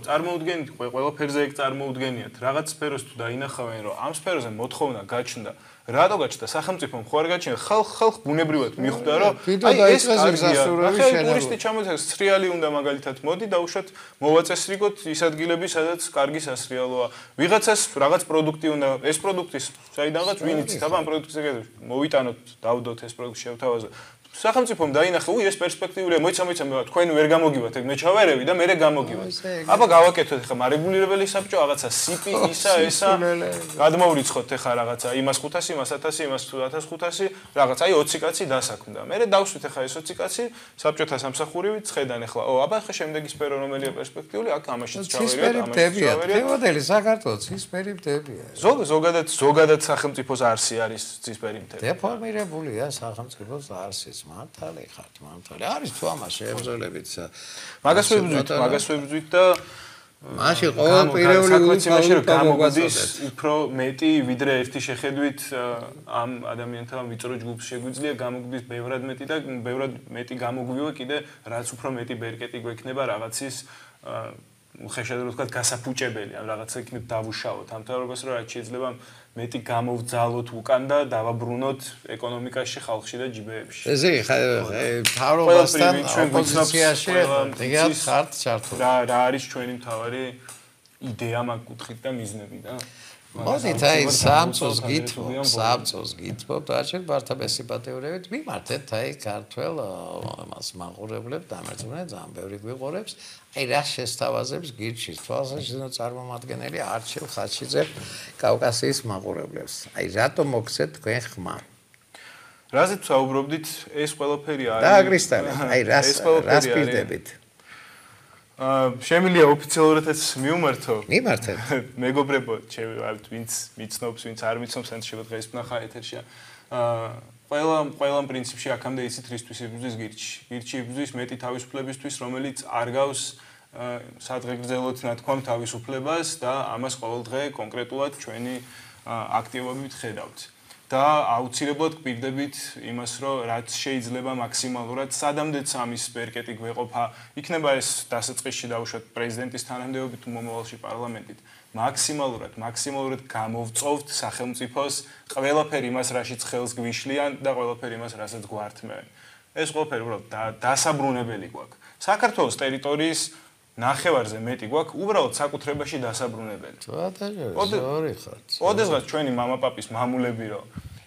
წარმოუდგენთ ყველაფერზე ეგ წარმოუდგენიათ რაღაც სფეროს თუ დაინახავენ რომ ამ სფეროზე მოთხოვნა გაჩნდა რატო გაჩნდა სახელმწიფომ ხო არ გაჩნდა ხალხ ბუნებრივად მიხვდა რომ აი ეს გასასურველი ტურისტი ჩამოდის სრიალი უნდა მაგალითად მოდი და უშოთ მოვაწესრიგოთ ის ადგილები სადაც კარგი სასრიალოა ვიღაცას რაღაც პროდუქტი უნდა ეს პროდუქტის საიდანღაც ვინ იცით აბა ამ პროდუქტის ეგრე მოვიტანოთ დავდოთ ეს პროდუქტი შევთავაზოთ სახელმწიფომ დაინახა უი ეს პერსპექტიულია მოიცა თქვენ ვერ გამოგივათ ეგ მე ჩავერევი და მე გამოგივათ აბა გავაკეთოთ ახლა მარეგულირებელი საბჭო რაღაცა სიპი ისა ესა გადმოვრიცხოთ ახლა რაღაცა იმას 500 იმას 1000 იმას 1500 რაღაცა აი 20 კაცი დასაქმდა მე დავსვით ახლა ეს 20 კაცი საბჭოთა სამსახურივით ხედან ახლა აბა ახლა შემდეგი სფერო რომელია პერსპექტიული აქ ამაშიც ჩავერევით მოდელი საქართველოს ცისფერი მდებია ზოგადად სახელმწიფოს არსი არის ცისფერი მდები დეფორმირებულია სახელმწიფოს არსი მართალი ხართ მართალი არის თუ ამას შეებრძოლებით მაგას ვებძვით და მაშინ ყოველ პირველი გამოგვადის უფრო მეტი ვიდრე ერთი შეხედვით ამ ადამიანთან ვიწრო ჯგუფს შეგვიძლია გამოგვდის ბევრად მეტი და ბევრად მეტი გამოგვივა კიდე რაც უფრო მეტი ბერკეტი გვექნება რაღაცის უხეშად რო ვთქვათ, გასაფუჭებელი, ან რაღაცა იქნებ დავუშავოთ ამ თავრობას, რომ რაც შეიძლება მეტი გამოვძალოთ უკან და დავაბრუნოთ ეკონომიკაში, ხალხში და ჯიბეებში. ესე თავრობასთან ოპოზიციაში დღეად ხართ ჩართული. რა არის ჩვენი მთავარი იდეა მაგ კუთხით და მიზნები და მოდით აი სამწოს გითხოვთ, არჩევ ბართაბესიბატეურებით მიმართეთ აი ქართველ მას მაყურებლებს დამერწმუნეთ ძალიან ბევრი გვიყურებს. აი რა შესთავაზებს გირჩის თვალსაჩინო წარმომადგენელი არჩევ ხაჩიძე კავკასიის მაყურებლებს. აი რატომ მოგცეთ თქვენ ხმა? რაზეც საუბრობდით, ეს ყველაფერი არის და აგრისტალეთ, აი რას პირდებით? შემიძლია ოფიციალურადაც მიუმართო. მიმართეთ. მეგობრებო, ვინც მიცნობს, ვინც არ მიცნობს, ან შეიძლება დღეს ვნახა ეთერში. ყველა პრინციპში აქამდე იცით რისთვის იბრძვის გირჩი. გირჩი იბრძვის მეტი თავისუფლებისთვის, რომელიც არ გავს სადღეგრძელოთ ნათქვამ თავისუფლებას და ამას ყოველდღე კონკრეტულად ჩვენი აქტივობებით ხედავთ. და აუცილებლად გვპირდებით იმას, რომ რაც შეიძლება მაქსიმალურად სადამდეც ამის პერკეტი გვეყოფა, იქნება ეს დასაწყისში დავუშვათ პრეზიდენტის თანამდებობით თუ მომავალში პარლამენტით, მაქსიმალურად გამოვწოვთ სახელმწიფოს ყველაფერი იმას, რაშიც ხელს გვიშლიან და ყველაფერი იმას, რასაც გვართმევენ. ეს ყველაფერი უბრალოდ დასაბრუნებელი გვაქვს. საქართველოს ტერიტორიის ნახევარზე მეტი გვაქვს უბრალოდ საკუთრებაში დასაბრუნებელი. ოდესღაც ჩვენი მამაპაპის მამულები რომ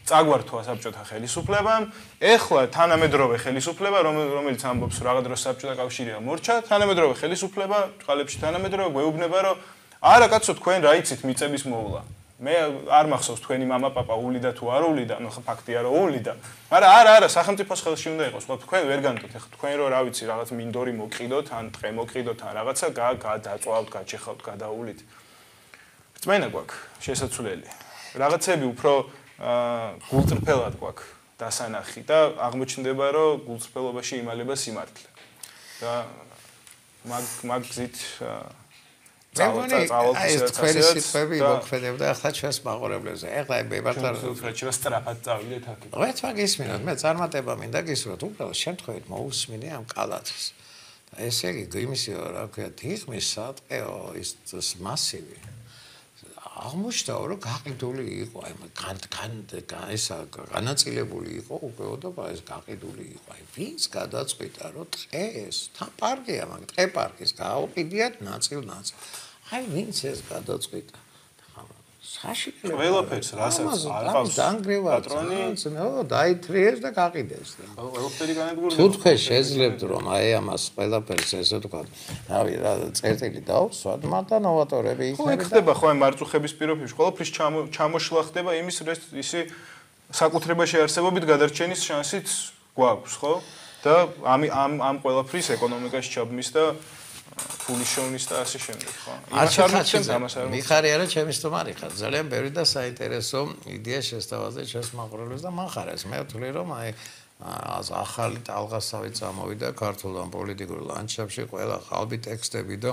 წაგვართვა საბჭოთა ხელისუფლებამ, ეხლა თანამედროვე ხელისუფლება, რომელიც ამბობს რა დროს საბჭოთა კავშირია მორჩა, თანამედროვე ხელისუფლება, წყალებში თანამედროვე გვეუბნება რომ არა კაცო თქვენ რა იცით მიწების მოვლა. მე არ მახსოვს თქვენი მამაპაპა ულიდა თუ არ ულიდა, ნუ ფაქტია რომ ულიდა. მაგრამ არა, სახელმწიფოს ხელში უნდა იყოს. ხო თქვენ ვერ განტოთ, ეხლა თქვენ რო რა ვიცი, რაღაც მინდორი მოკიდოთ, ან ტყე მოკიდოთ, ან რაღაცა გადაწვავთ, გაჩეხავთ, გადაულით. რწმენა გვაქვს შესაძლებელი. რაღაცები უფრო გულწრფელად გვაქვს დასანახი და აღმოჩნდება რომ გულწრფელობაში იმალება სიმართლე. და მაგ გზით ეს თქვენი სიტყვები მოქმედებდა ახლა ჩვენს მაყურებლებზე. ეხლა მებართარ უბრალოდ სწრაფად წავიდეთ აქ. რაც მაგისმინოთ, მე წარმატება მინდა გისურვოთ, უბრალოდ შემთხვევით მოусმინე ამ კალათს. და ესე იგი გვიმისიო რა ქვია, თიხმის სატყეო ის მასივი. აღმოჩნდა რომ გაყიდული იყო, აი ესა განაწილებული იყო უკვე და ეს გაყიდული იყო. აი ვინც გადაწყვიტა რომ ტყეს, თან პარკია, მაგრამ ტყე პარკის გააუყიდიათ ნაწილ. აი ვინც ეს გადაწყვიტა. საშინელო. ყველაფერს რასაც არ ყავს პატრონი, დაითრიეს და გაყიდეს. ყველაფერი განადგურდა. თუ თქვენ შეძლებთ რომ აი ამას ყველაფერს ესე თქვა, რავი რა წერტილი დაუსვათ, მაგრამ ნოვატორები იქნება. ხო, ხდება ხო აი მარწუხების პირობებში, ყველაფრის ჩამოშლა ხდება იმის ისი საკუთრებაში არსებობით გადარჩენის შანსიც გვაქვს, ხო? და ამ ყველაფრის ეკონომიკაში ჩაბმის და ფულის შოვნის და ასე შემდეგ, ხო? მიხარია რა ჩემი სტუმარი ხარ. ძალიან ბევრი და საინტერესო იდეა შესთავაზეთ ჩვენს მაყურებლებს და მახარეს. მე ვთვლი რომ აი ახალი ტალღასავი წამოვიდა ქართულ ან პოლიტიკურ ლანდშაფტში, ყველა ყალბი ტექსტები და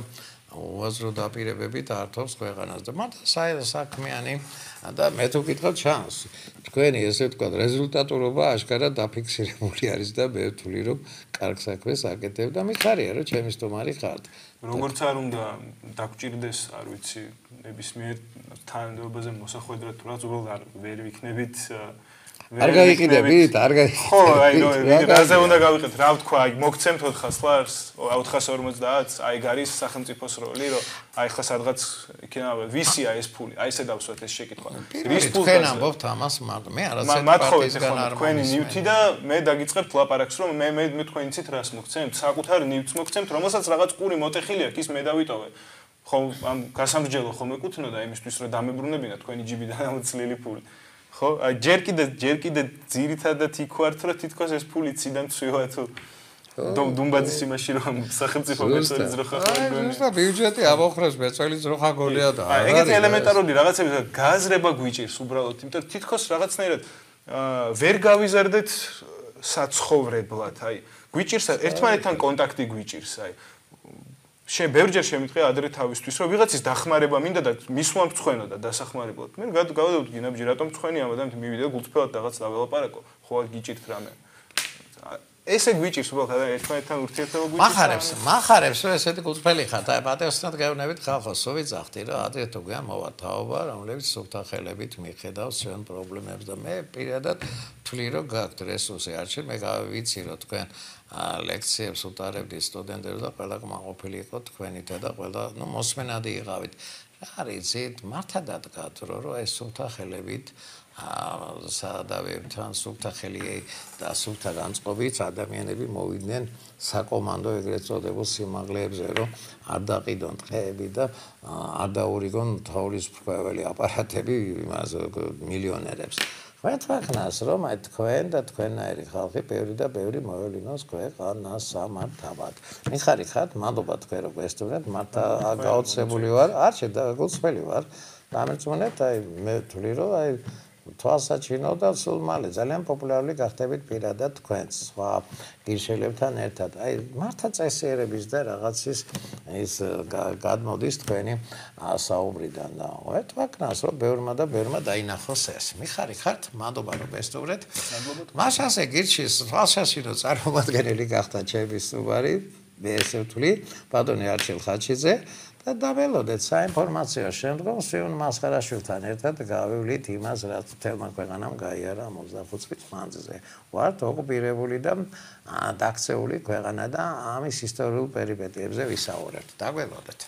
უაზრო დაპირებებით ართობს ქვეყანას და მათ საქმიანი და მე თუ გითხრათ ჩანს. თქვენი ესე ვთქვათ რეზულტატურობა აშკარად დაფიქსირებული არის და მე ვთვლი რომ კარგ საქმეს აკეთებ და მიხარია რომ ჩემი სტუმარი ხართ. როგორც არ უნდა დაგჭირდეს, არ ვიცი, ნებისმიერ თანამდებობაზე მოსახვედრად თუ რაც უბრალოდ ვერ ვიქნებით არ გაიყიდებით, არ გაიყიდებით. ხო, აი რაზე უნდა გავიყიდეთ, რა ვთქვა, აი მოგცემთ 400 ლარს, 450, აი გარის სახელმწიფოს როლი, რომ აი ხა სადღაც იქნება ვისია ეს ფული, აი ესე დავსვათ ეს შეკითხვა. რის ფულს თქვენ ამბობთ ამას, მე არასდროს მათხოვეთ ახლა თქვენი ნივთი და მე დაგიწყებთ ლაპარაკს, რომ მე თქვენი ცით რას მოგცემთ, საკუთარ ნივთს მოგცემთ, რომელსაც რაღაც ყური მოტეხილი აქვს, ის მე დავიტოვე. ხო, ამ გასამრჯელო ხომ ეკუთვნოდა იმისთვის, რომ დამებრუნებინა თქვენი ჯიბიდან ამოცლილი ფული. ხო, ჯერ კიდე ძირითადად იქ ვართ, რომ თითქოს ეს ფული ციდან ცვივა თუ დუმბაძის იმაში რომ სახელმწიფო მეწელის ძროხა გონია. და ბიუჯეტი ამოხრეს მეწელის ძროხა გონია და აი ეგეთი ელემენტარული რაღაცები გაზრება გვიჭირს უბრალოდ, იმიტომ რომ თითქოს რაღაცნაირად ვერ გავიზარდეთ საცხოვრებლად, აი გვიჭირს ერთმანეთთან კონტაქტი გვიჭირს, აი ბევრჯერ შემიძლია ადრე თავისთვის რომ ვიღაცის დახმარება მინდა და მისვლა მწვენო და დასახმარებლად. მე გავადევდი ნაბიჯი რატომ მწვენი ამ ადამიანს მივიდა გულწრფელად რაღაც დაველაპარაკო, ხო გიჭირთ რამე. ესე გვიჭირს უბრალოდ ერთმანეთთან ურთიერთობა გვიჭირს. მახარებს ესეთი კუთხელი ხარ და პატიოსნად გეუბნებით ხალხოს სულ ვიძახდი რომ ადრე თუ გვიან მოვა თაობა რომლებიც სუფთა ხელებით მიხედავს ჩვენ პრობლემებს და მე პირადად ვთვლი რომ გაქვთ რესურსი არჩევ მე ვიცი რომ თქვენ ლექციებს უტარებდით სტუდენტებს და ყველა კმაყოფილი იყო თქვენითა და ყველა მოსმენადი იყავით რა რიცით მართლა დადგათ რომ ეს სუფთა ხელებით სადავებთან სუფთა ხელი და სუფთა განწყობით ადამიანები მოვიდნენ საკომანდო ეგრეთ წოდებულ სიმაღლეებზე რომ არ დაყიდონ ტყეები და არ დაურიგონ თოვლის ფრქვეველი აპარატები იმას მილიონერებს ვეთქვენას რომ აი თქვენ და თქვენაირი ხალხი ბევრი და ბევრი მოევლინოს ქვეყანას სამართავად მიხარიხართ მადლობა თქვენ რომ გესტუმრეთ მართლა გაოცებული ვარ არ შეგულწრფელი ვარ დამერწმუნეთ აი მე ვთვლი რომ აი თვალსაჩინო და სულ მალე ძალიან პოპულარული გახდებით პირადად თქვენს სხვა გირშელებთან ერთად. აი მართლა წესიერების და რაღაცის ის გადმოდის თქვენი საუბრიდან და ვეთქვენას რომ ბევრმა და ბევრმა დაინახოს ეს. მიხარიხართ, მადლობა რომ გესტუმრეთ. მაშასე გირჩის თვალსაჩინო წარმომადგენელი გახდა ჩემი სტუმარი, მე ესე ვთვლი, ბატონი არჩილ ხაჩიძე. და დაველოდეთ საინფორმაციო შემდგომ სიუნ მასხარაშვილთან ერთად გავივლით იმას, რაც თელმა ქვეყანამ გაიარა 25 წლის მანძილზე. ვართ ოკუპირებული და დაქცეული ქვეყანა და ამის ისტორიულ პერიპეტიებზე ვისაუბრებთ. დაველოდეთ.